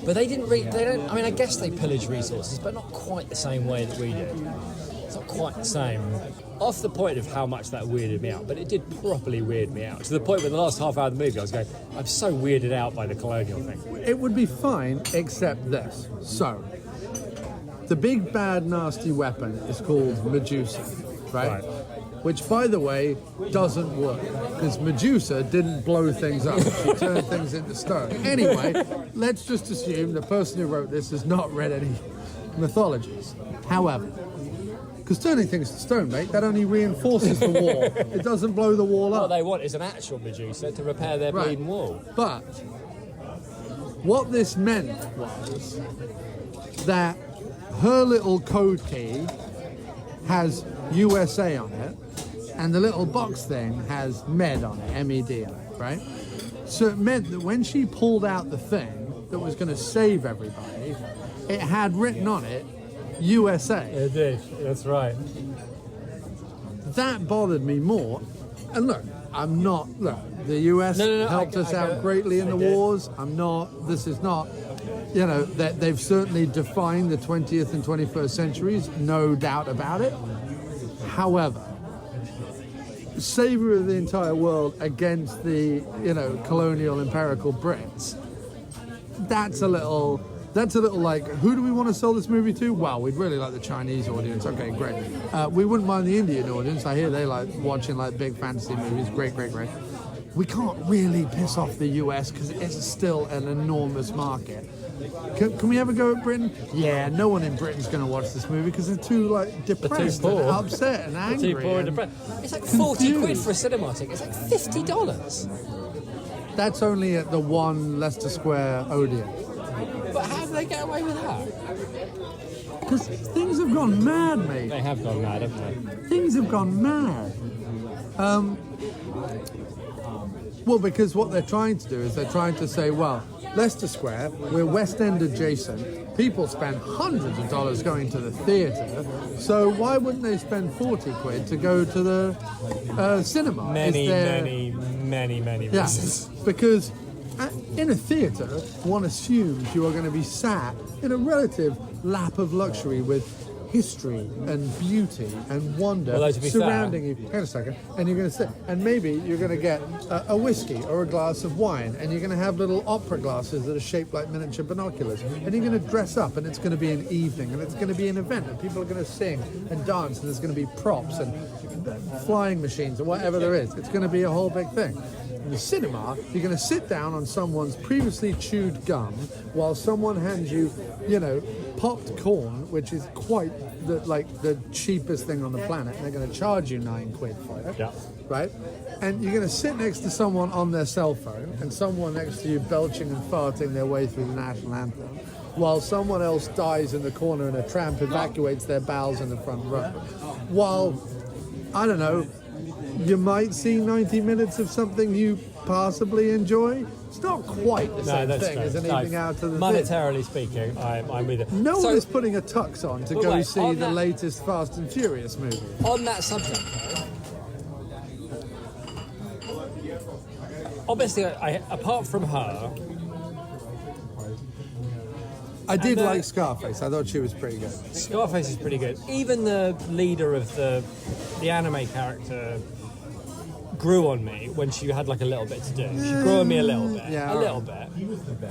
But they didn't. They don't. I mean, I guess they pillage resources, but not quite the same way that we do. It's not quite the same. Off the point of how much that weirded me out, but it did properly weird me out. To the point where the last half hour of the movie I was going, I'm so weirded out by the colonial thing. It would be fine, except this. So, the big bad nasty weapon is called Medusa, right? Which, by the way, doesn't work, because Medusa didn't blow things up. She turned things into stone. Anyway, let's just assume the person who wrote this has not read any mythologies. However, because turning things to stone, mate, that only reinforces the wall. It doesn't blow the wall up. What they want is an actual Medusa to repair their bleeding wall. But what this meant was that her little code key has USA on it, and the little box thing has MED on it, MED on it, right? So it meant that when she pulled out the thing that was going to save everybody, it had written on it, USA. It did, that's right. That bothered me more. And look, the US helped us out greatly in the wars. This is not, that they've certainly defined the 20th and 21st centuries, no doubt about it. However, savior of the entire world against the, colonial empirical Brits, that's a little like, who do we want to sell this movie to? Well, we'd really like the Chinese audience. Okay, great. We wouldn't mind the Indian audience. I hear they like watching like big fantasy movies. Great. We can't really piss off the US because it's still an enormous market. Can we ever go at Britain? Yeah, no one in Britain's going to watch this movie because they're too like depressed and upset and angry. Too poor and depressed. It's like 40 quid for a cinema ticket. It's like $50. That's only at the one Leicester Square Odeon. But how do they get away with that? Because things have gone mad, mate. They have gone mad, haven't they? Things have gone mad. Well, because what they're trying to do is they're trying to say, well, Leicester Square, we're West End adjacent. People spend hundreds of dollars going to the theatre, so why wouldn't they spend 40 quid to go to the cinema? Many reasons. Because in a theatre, one assumes you are going to be sat in a relative lap of luxury with history and beauty and wonder Although, to be surrounding you. Hang on a second. And you're going to sit, and maybe you're going to get a whiskey or a glass of wine, and you're going to have little opera glasses that are shaped like miniature binoculars, and you're going to dress up, and it's going to be an evening, and it's going to be an event, and people are going to sing and dance, and there's going to be props and flying machines and whatever there is. It's going to be a whole big thing. In the cinema, you're going to sit down on someone's previously chewed gum while someone hands you, popped corn, which is quite the cheapest thing on the planet, and they're going to charge you £9 for it. Yeah. Right? And you're going to sit next to someone on their cell phone, and someone next to you belching and farting their way through the national anthem, while someone else dies in the corner and a tramp evacuates their bowels in the front row. While, I don't know, you might see 90 minutes of something you possibly enjoy. It's not quite the same thing true. as an evening out to the monetarily speaking, I'm with it. No one is putting a tux on to go see the that, latest Fast and Furious movie. On that subject, though, obviously, apart from her, I did like Scarface. I thought she was pretty good. Scarface is pretty good. Even the leader of the anime character grew on me when she had like a little bit to do. She grew on me a little bit. Yeah, little bit.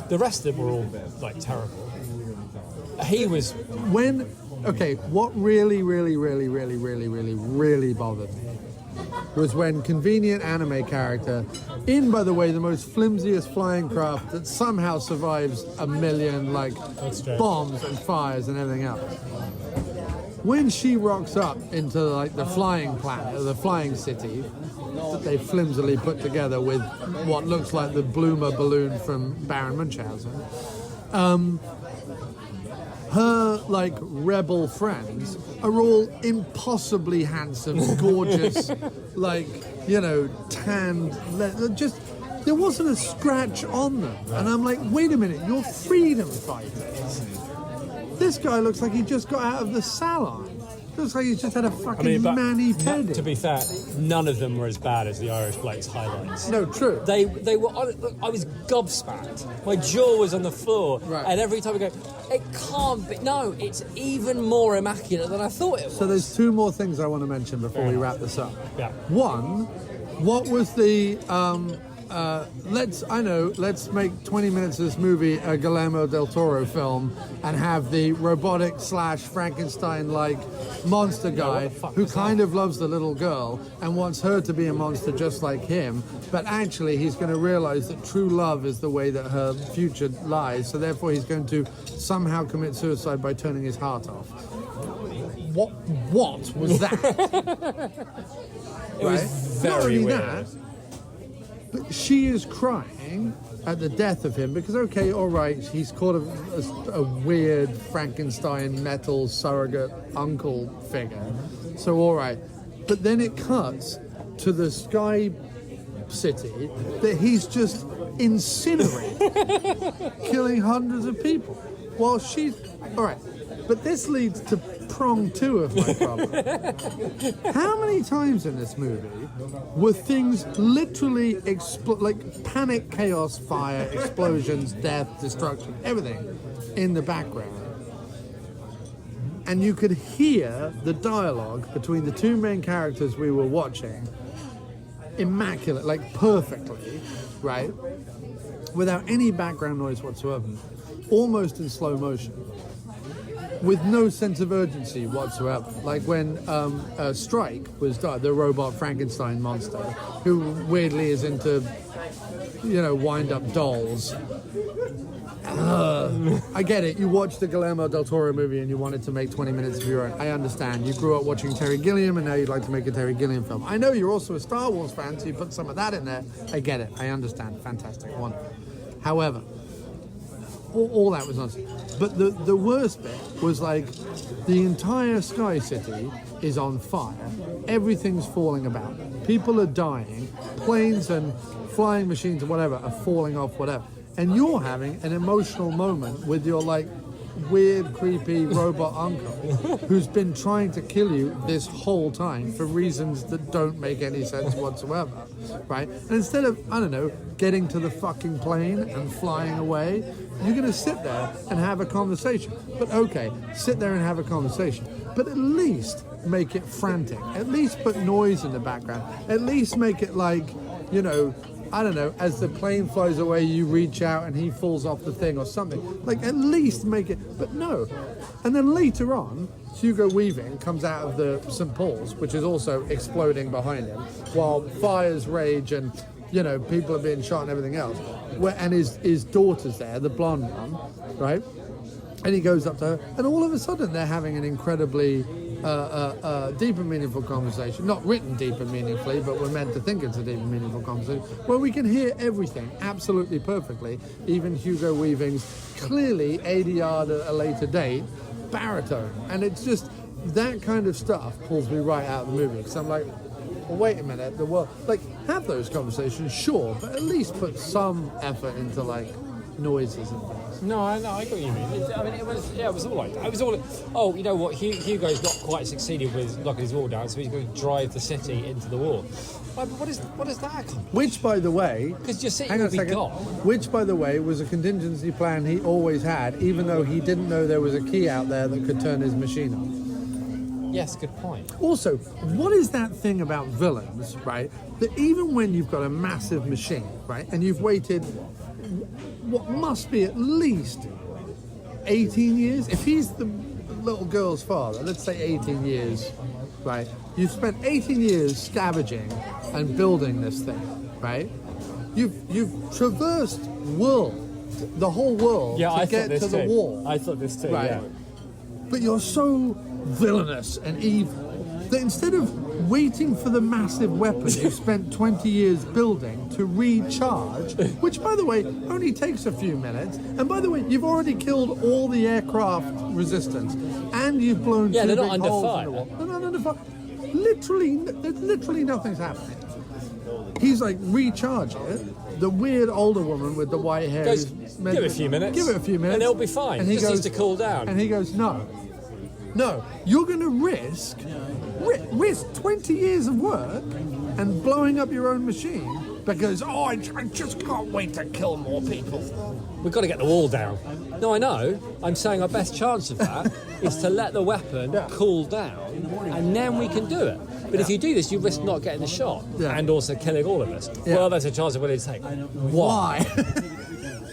The rest of them were all like terrible. He was... What really bothered me was when convenient anime character, in, by the way, the most flimsiest flying craft that somehow survives a million, bombs and fires and everything else. When she rocks up into, the flying planet, or the flying city, that they flimsily put together with what looks like the Bloomer balloon from Baron Munchausen, her, rebel friends are all impossibly handsome, gorgeous, tanned, there wasn't a scratch on them. And I'm like, wait a minute, you're freedom fighters. This guy looks like he just got out of the salon. Looks like he's just had a fucking mani-pedi. To be fair, none of them were as bad as the Irish Blake's highlights. No, true. They were. I was gobsmacked. My jaw was on the floor, right. And every time I go, it can't be. No, it's even more immaculate than I thought it was. So there's two more things I want to mention before we wrap this up. Yeah. One, what was the let's make 20 minutes of this movie a Guillermo del Toro film and have the robotic / Frankenstein-like monster guy who kind of loves the little girl and wants her to be a monster just like him, but actually he's going to realize that true love is the way that her future lies, so therefore he's going to somehow commit suicide by turning his heart off. What was that? It was very weird. That, but she is crying at the death of him because, okay, all right, he's caught a weird Frankenstein metal surrogate uncle figure. So, all right. But then it cuts to the Sky City that he's just incinerating, killing hundreds of people. While she's... All right. But this leads to prong 2 of my problem. How many times in this movie were things literally like panic, chaos, fire, explosions, death, destruction, everything in the background? And you could hear the dialogue between the two main characters we were watching immaculate, like perfectly, right? Without any background noise whatsoever, almost in slow motion. With no sense of urgency whatsoever. Like when Strike was the robot Frankenstein monster, who weirdly is into, wind-up dolls. I get it. You watched the Guillermo del Toro movie and you wanted to make 20 minutes of your own. I understand. You grew up watching Terry Gilliam and now you'd like to make a Terry Gilliam film. I know you're also a Star Wars fan, so you put some of that in there. I get it. I understand. Fantastic. Wonderful. However, all that was nonsense. But the worst bit was the entire Sky City is on fire. Everything's falling about. People are dying. Planes and flying machines and whatever are falling off whatever. And you're having an emotional moment with your weird, creepy robot uncle who's been trying to kill you this whole time for reasons that don't make any sense whatsoever, right? And instead of, I don't know, getting to the fucking plane and flying away, you're going to sit there and have a conversation. But okay, sit there and have a conversation. but at least make it frantic. At least put noise in the background. At least make it like, you know, I don't know, as the plane flies away, you reach out and he falls off the thing or something. Like, at least make it, but no. And then later on, Hugo Weaving comes out of the St. Paul's, which is also exploding behind him, while fires rage and, you know, people are being shot and everything else. And his daughter's there, the blonde one, right? And he goes up to her, and all of a sudden they're having an incredibly deep and meaningful conversation. Not written deep and meaningfully, but we're meant to think it's a deep and meaningful conversation, where we can hear everything absolutely perfectly, even Hugo Weaving's clearly ADR'd at a later date baritone. And it's just that kind of stuff pulls me right out of the movie, because I'm like, well, wait a minute, the world, like, have those conversations, sure, but at least put some effort into, like, noises and things. No, I get what you mean. It was all like that. It was all. Oh, you know what? Hugo's not quite succeeded with knocking his wall down, so he's going to drive the city into the wall. But what does that accomplish? Which, by the way, because your city will be gone. Which, by the way, was a contingency plan he always had, even though he didn't know there was a key out there that could turn his machine on. Yes, good point. Also, what is that thing about villains, right? That even when you've got a massive machine, right, and you've waited what must be at least 18 years, if he's the little girl's father, let's say 18 years, right? You've spent 18 years scavenging and building this thing, right? You've traversed the whole world to get to the wall. I thought this too, right? Yeah. But you're so villainous and evil that instead of waiting for the massive weapon you spent 20 years building to recharge, which, by the way, only takes a few minutes, and by the way, you've already killed all the aircraft resistance, and you've blown two big holes in the wall. They're not under fire. Literally nothing's happening. He's like, recharge it. The weird older woman with the white hair Goes, give it a few minutes. Give it a few minutes. And it'll be fine. And he just goes, needs to cool down. And he goes, no, you're going to risk 20 years of work and blowing up your own machine because, I just can't wait to kill more people. We've got to get the wall down. No, I know. I'm saying our best chance of that is to let the weapon cool down, and then we can do it. But if you do this, you risk not getting the shot and also killing all of us. Yeah. Well, there's a chance of willing to take. Why?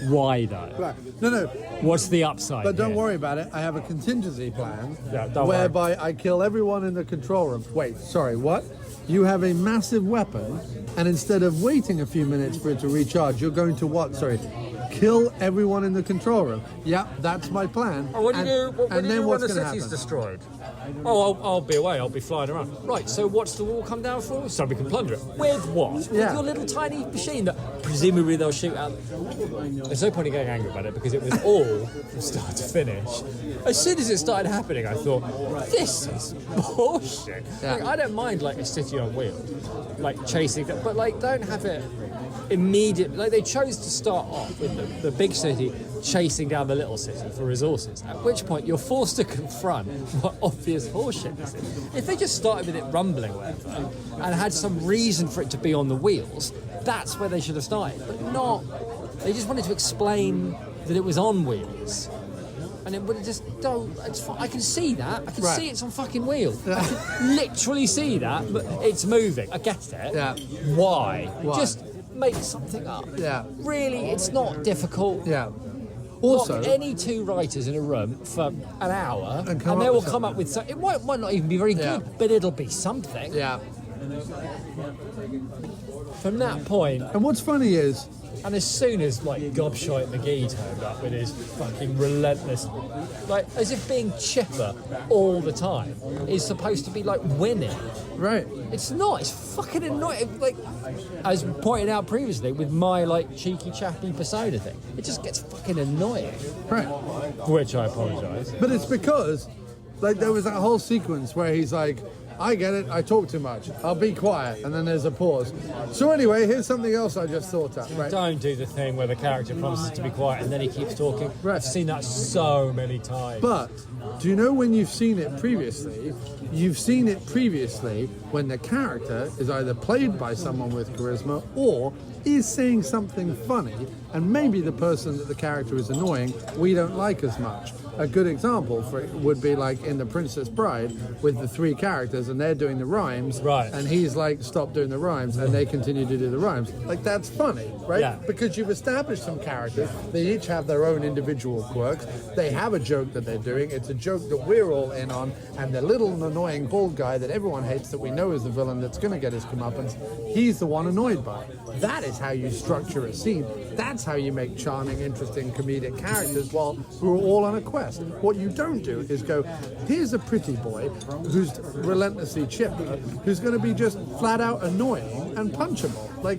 Why, though? Right. No. What's the upside? But don't here? worry about it. I have a contingency plan Don't whereby worry. I kill everyone in the control room. Wait, sorry, what? You have a massive weapon, and instead of waiting a few minutes for it to recharge, you're going to what? Sorry. Kill everyone in the control room. Yep, that's my plan. Oh, what do you do? What do you do when the city's happen? destroyed? Oh, I'll be away. I'll be flying around. Right. So what's the wall come down for? So we can plunder it. With what? With your little tiny machine that presumably they'll shoot out. There's no point in getting angry about it because it was all from start to finish. As soon as it started happening, I thought, this is bullshit. Yeah. Like, I don't mind like a city on wheels, like chasing, but like don't have it immediate. Like they chose to start off with the big city chasing down the little city for resources, at which point you're forced to confront what obvious horseshit this is. If they just started with it rumbling or whatever and had some reason for it to be on the wheels, that's where they should have started, but not. They just wanted to explain that it was on wheels. And it would just don't. I can see that. I can see it's on fucking wheels. I can literally see that, but it's moving. I get it. Yeah. Why? Just make something up. Yeah. Really, it's not difficult. Yeah. Also, Lock any two writers in a room for an hour, and they will come up with something. It might not even be very good, but it'll be something. Yeah. From that point, And what's funny is, and as soon as like Gobshite McGee turned up with his fucking relentless, like as if being chipper all the time is supposed to be like winning. right? It's not. It's fucking annoying. Like as pointed out previously with my like cheeky chappy persona thing, it just gets fucking annoying. Right. For which I apologise. But it's because, like, there was that whole sequence where he's like, I get it, I talk too much, I'll be quiet, and then there's a pause. So anyway, here's something else I just thought of. Right. Don't do the thing where the character promises to be quiet and then he keeps talking. Right. I've seen that so many times. But do you know when you've seen it previously, you've seen it previously when the character is either played by someone with charisma or is saying something funny, and maybe the person that the character is annoying we don't like as much. A good example for it would be like in The Princess Bride with the three characters and they're doing the rhymes, right? And he's like, stop doing the rhymes, and they continue to do the rhymes. Like, that's funny, right? Yeah. Because you've established some characters. They each have their own individual quirks. They have a joke that they're doing. It's a joke that we're all in on, and the little annoying bald guy that everyone hates that we know is the villain that's going to get his comeuppance, he's the one annoyed by it. That is how you structure a scene. That's how you make charming, interesting, comedic characters who are all on a quest. What you don't do is go, here's a pretty boy who's relentlessly chippy, who's going to be just flat out annoying and punchable. Like,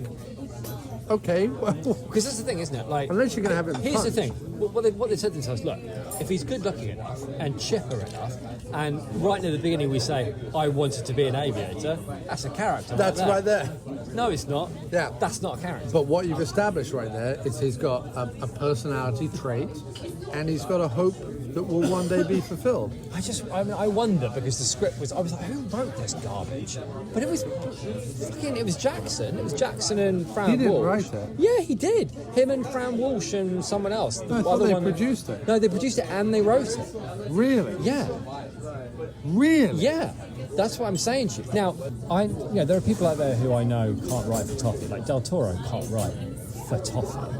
okay, well, because that's the thing, isn't it? Like, unless you're going to have him here's the punch. thing. What they said to themselves, look, if he's good looking enough and chipper enough, and right near the beginning we say, I wanted to be an aviator, that's a character. That's right there. No, it's not. Yeah. That's not a character. But what you've established right there is he's got a personality trait, and he's got a hope that will one day be fulfilled. I wonder, because the script was, I was like, who wrote this garbage? But it was Jackson. It was Jackson and Fran Walsh. He didn't write it? Yeah, he did. Him and Fran Walsh and someone else. No, I thought they produced it. No, they produced it and they wrote it. Really? Yeah. Really? Yeah. That's what I'm saying to you. Now, there are people out there who I know can't write for toffee. Like Del Toro can't write for toffee.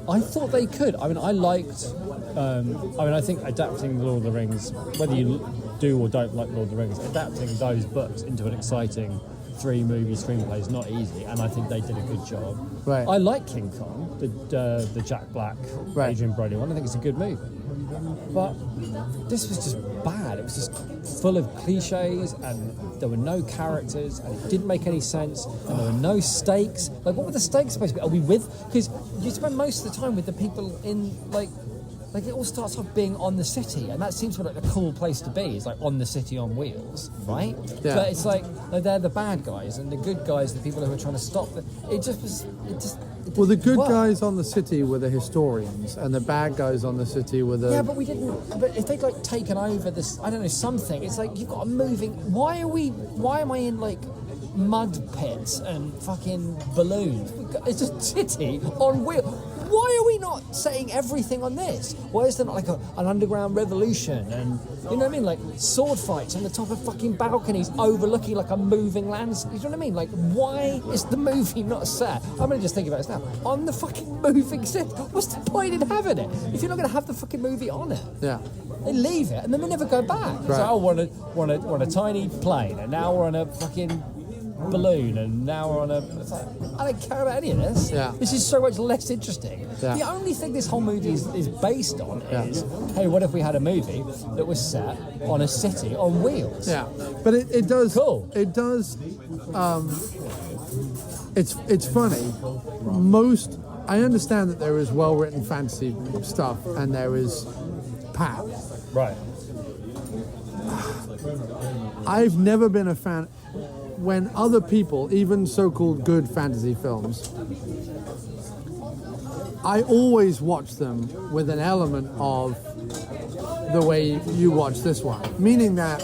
I thought they could. I mean, I liked... I think adapting Lord of the Rings, whether you do or don't like Lord of the Rings, adapting those books into an exciting 3-movie screenplay is not easy, and I think they did a good job. Right. I like King Kong, the Jack Black, right. Adrian Brody one. I think it's a good movie. But this was just bad. It was just full of cliches, and there were no characters, and it didn't make any sense, and there were no stakes. Like, what were the stakes supposed to be? Are we with... Because you spend most of the time with the people in, like it all starts off being on the city, and that seems like a cool place to be. It's like on the city on wheels, right? Yeah. But it's like they're the bad guys, and the good guys, the people who are trying to stop them. Well, the good guys on the city were the historians, and the bad guys on the city were the... Yeah, but we didn't... But if they'd, like, taken over this, I don't know, something, it's like, you've got a moving... Why am I in, like, mud pits and fucking balloons? It's a city on wheels. Why are we not saying everything on this? Why is there not like an underground revolution and, you know what I mean, like sword fights on the top of fucking balconies overlooking like a moving landscape? You know what I mean? Like, why is the movie not set? I'm going to just think about this now. On the fucking moving set. What's the point in having it if you're not going to have the fucking movie on it? Yeah. They leave it and then they never go back. Right. So, we're on a tiny plane, and now we're on a fucking balloon, and now we're on a... It's like, I don't care about any of this. Yeah. This is so much less interesting. Yeah. The only thing this whole movie is based on is, hey, what if we had a movie that was set on a city on wheels? Yeah, but it does... Cool. It does... It's funny. I understand that there is well-written fantasy stuff, and there is pap. Right. I've never been a fan... When other people, even so-called good fantasy films, I always watch them with an element of the way you watch this one. Meaning that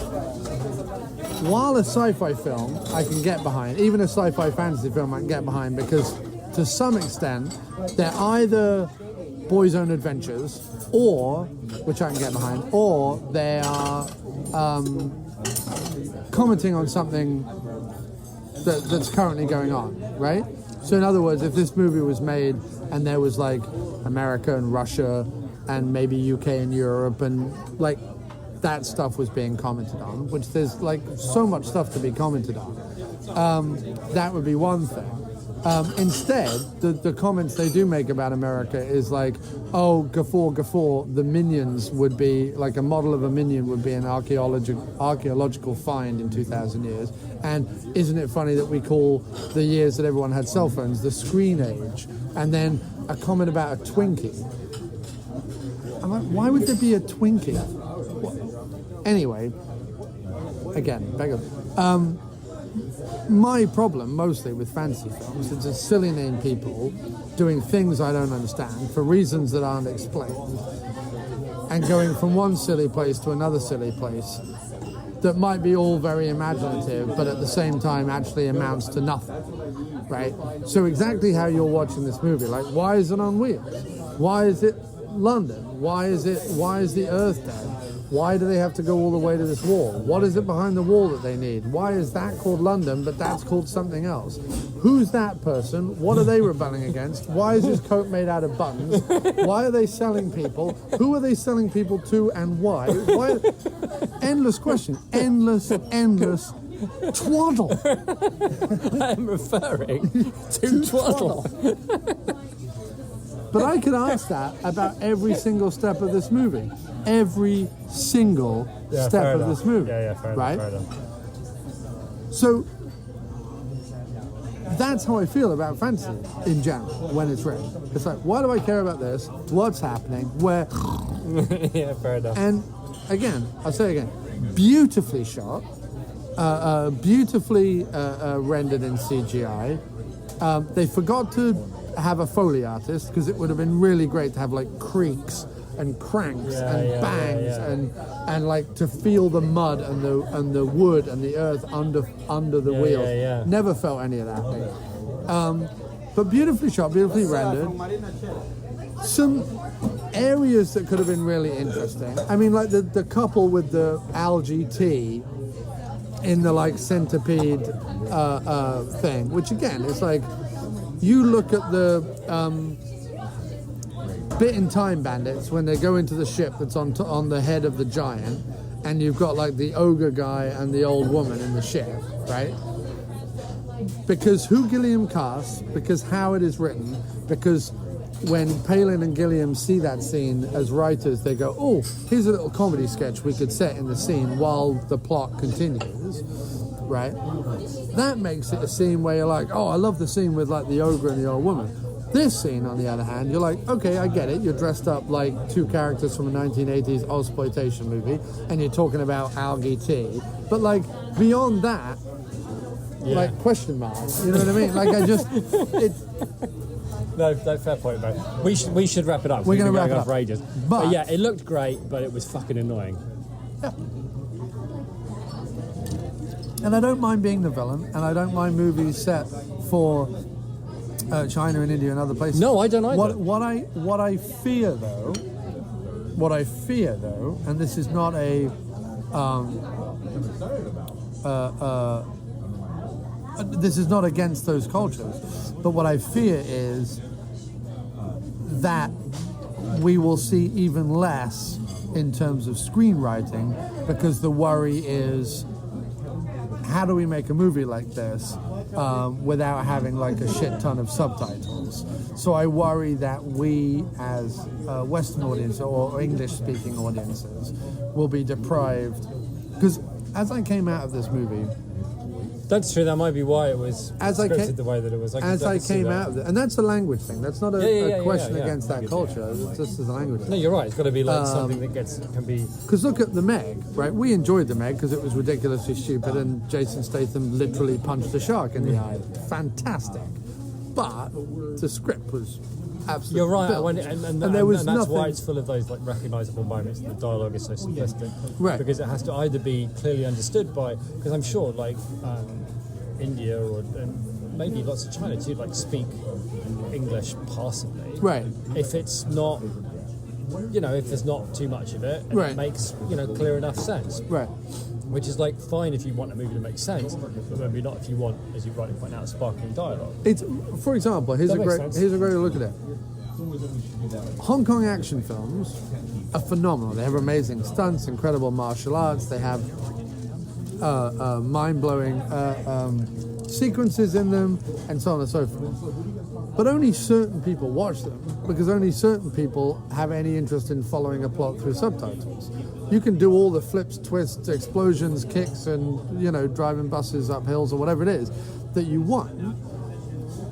while a sci-fi film I can get behind, even a sci-fi fantasy film I can get behind, because to some extent they're either boys' own adventures, or, which I can get behind, or they are commenting on something that's currently going on, right? So in other words, if this movie was made and there was like America and Russia and maybe UK and Europe, and like that stuff was being commented on, which there's like so much stuff to be commented on, that would be one thing. Instead, the comments they do make about America is like, oh, guffaw, the minions would be, like a model of a minion would be an archaeological find in 2,000 years. And isn't it funny that we call the years that everyone had cell phones the screen age? And then a comment about a Twinkie. I'm like, why would there be a Twinkie? Anyway, again, back up. My problem mostly with fantasy films is just silly name people doing things I don't understand for reasons that aren't explained, and going from one silly place to another silly place that might be all very imaginative, but at the same time actually amounts to nothing, right? So exactly how you're watching this movie, like, why is it on wheels? Why is it London? Why is the Earth dead? Why do they have to go all the way to this wall? What is it behind the wall that they need? Why is that called London, but that's called something else? Who's that person? What are they rebelling against? Why is his coat made out of buttons? Why are they selling people? Who are they selling people to, and why? Endless question. Endless twaddle. I am referring to twaddle. But I could ask that about every single step of this movie. Every single step of this movie. Fair right? enough. So that's how I feel about fantasy in general when it's written. It's like, why do I care about this? What's happening? Where? Yeah, fair enough. And again, I'll say again, beautifully shot, beautifully rendered in CGI. They forgot to have a Foley artist, because it would have been really great to have like creaks and cranks and bangs and like to feel the mud and the wood and the earth under the wheels. Never felt any of that thing. But beautifully shot, beautifully rendered. Some areas that could have been really interesting. I mean, like the couple with the algae tea in the like centipede thing, which again is like, you look at the Bit in Time Bandits when they go into the ship that's on the head of the giant, and you've got like the ogre guy and the old woman in the ship, right? Because who Gilliam casts, because how it is written, because when Palin and Gilliam see that scene as writers, they go, oh, here's a little comedy sketch we could set in the scene while the plot continues, right? That makes it a scene where you're like, oh, I love the scene with like the ogre and the old woman. This scene, on the other hand, you're like, okay, I get it. You're dressed up like two characters from a 1980s exploitation movie, and you're talking about algae tea. But like beyond that, like question marks. You know what I mean? Like No, fair point, mate. We should wrap it up. We're going to wrap it up up. for ages. But yeah, it looked great, but it was fucking annoying. Yeah. And I don't mind being the villain, and I don't mind movies set for China and India and other places. No, I don't either. What I fear though, and this is not a this is not against those cultures, but what I fear is that we will see even less in terms of screenwriting, because the worry is, how do we make a movie like this without having like a shit ton of subtitles? So I worry that we as Western audience or English-speaking audiences will be deprived, because as I came out of this movie, that's true. That might be why it was scripted the way that it was. As I came out of it, and that's a language thing. That's not a question against that culture. It's just as a language thing. No, you're right. It's got to be like something that can be. Because look at The Meg, right? We enjoyed The Meg because it was ridiculously stupid, and Jason Statham literally punched a shark in the eye. Fantastic. But the script was absolutely. You're right, and there was nothing. That's why it's full of those like recognisable moments. The dialogue is so simplistic, right? Because it has to either be clearly understood by, because I'm sure like India and maybe lots of China too, like speak English passably, right? If it's not, if there's not too much of it, and right, it makes clear enough sense, right? Which is like fine if you want a movie to make sense, but maybe not if you want, as you rightly point out, sparkling dialogue. It's, for example, here's a great look at it. Hong Kong action films are phenomenal. They have amazing stunts, incredible martial arts. They have mind-blowing sequences in them, and so on and so forth. But only certain people watch them, because only certain people have any interest in following a plot through subtitles. You can do all the flips, twists, explosions, kicks, and driving buses up hills or whatever it is that you want.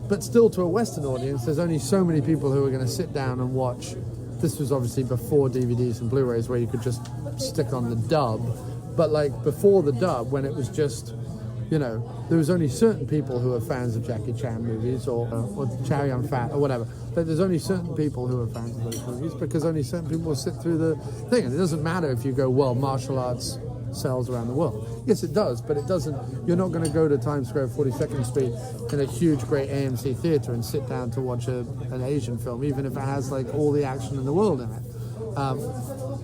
But still, to a Western audience, there's only so many people who are going to sit down and watch. This was obviously before DVDs and Blu-rays, where you could just stick on the dub. But like before the dub, when it was just, there was only certain people who are fans of Jackie Chan movies or Chow Yun Fat or whatever. But there's only certain people who are fans of those movies, because only certain people will sit through the thing. And it doesn't matter if you go, well, martial arts sells around the world. Yes, it does, but it doesn't. You're not going to go to Times Square, 42nd Street, in a huge, great AMC theater and sit down to watch an Asian film, even if it has like all the action in the world in it.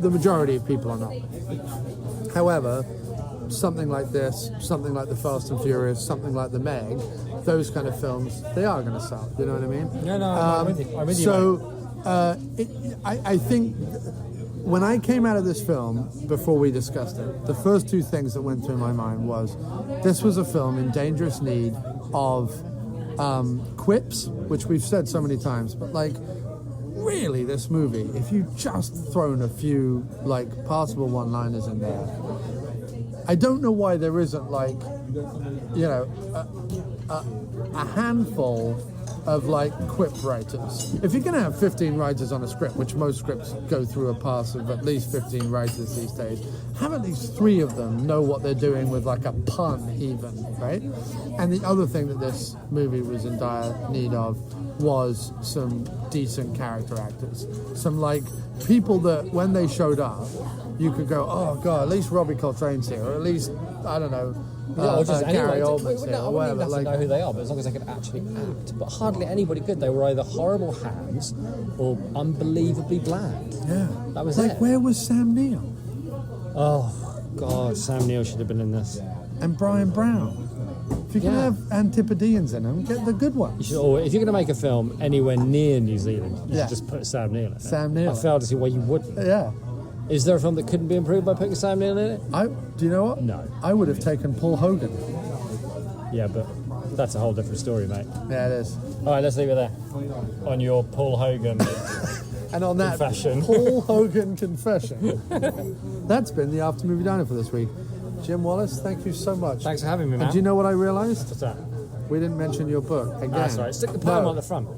The majority of people are not. However, something like this, something like the Fast and Furious, something like the Meg, those kind of films, they are going to sell. You know what I mean? Yeah, no, I'm with you. I'm with you, so, I think when I came out of this film, before we discussed it, the first two things that went through my mind was, this was a film in dangerous need of quips, which we've said so many times, but like, really, this movie, if you just thrown a few like passable one-liners in there, I don't know why there isn't like, you know, a handful of like quip writers. If you're going to have 15 writers on a script, which most scripts go through a pass of at least 15 writers these days, have at least 3 of them know what they're doing with like a pun even, right? And the other thing that this movie was in dire need of was some decent character actors. Some like people that when they showed up, you could go, oh God, at least Robbie Coltrane's here, or at least, I don't know, or just Gary anyone. Oldman's here, I or wouldn't whatever. even have to know who they are, but as long as they could actually act. But hardly anybody could. They were either horrible hands or unbelievably bland. Yeah. That was like, it. where was Sam Neill? Oh, God, Sam Neill should have been in this. And Brian Brown. If you're going to have Antipodeans in them, get the good ones. Or if you're going to make a film anywhere near New Zealand, you Yeah. should just put Sam Neill in it. Sam Neill. I failed to see why you wouldn't. Yeah. Is there a film that couldn't be improved by putting Sam Neill in it? Do you know what? No. I would have taken Paul Hogan. Yeah, but that's a whole different story, mate. Yeah, it is. All right, let's leave it there. On your Paul Hogan And on that confession. Paul Hogan confession, that's been the After Movie Diner for this week. Jim Wallace, thank you so much. Thanks for having me, man. And do you know what I realised? What's that? We didn't mention your book again. That's right. Stick the poem on the front.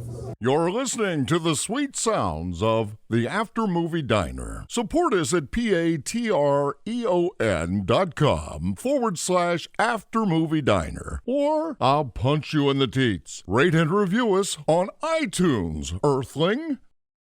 You're listening to the sweet sounds of the After Movie Diner. Support us at patreon.com/After Movie Diner. Or I'll punch you in the teats. Rate and review us on iTunes, Earthling.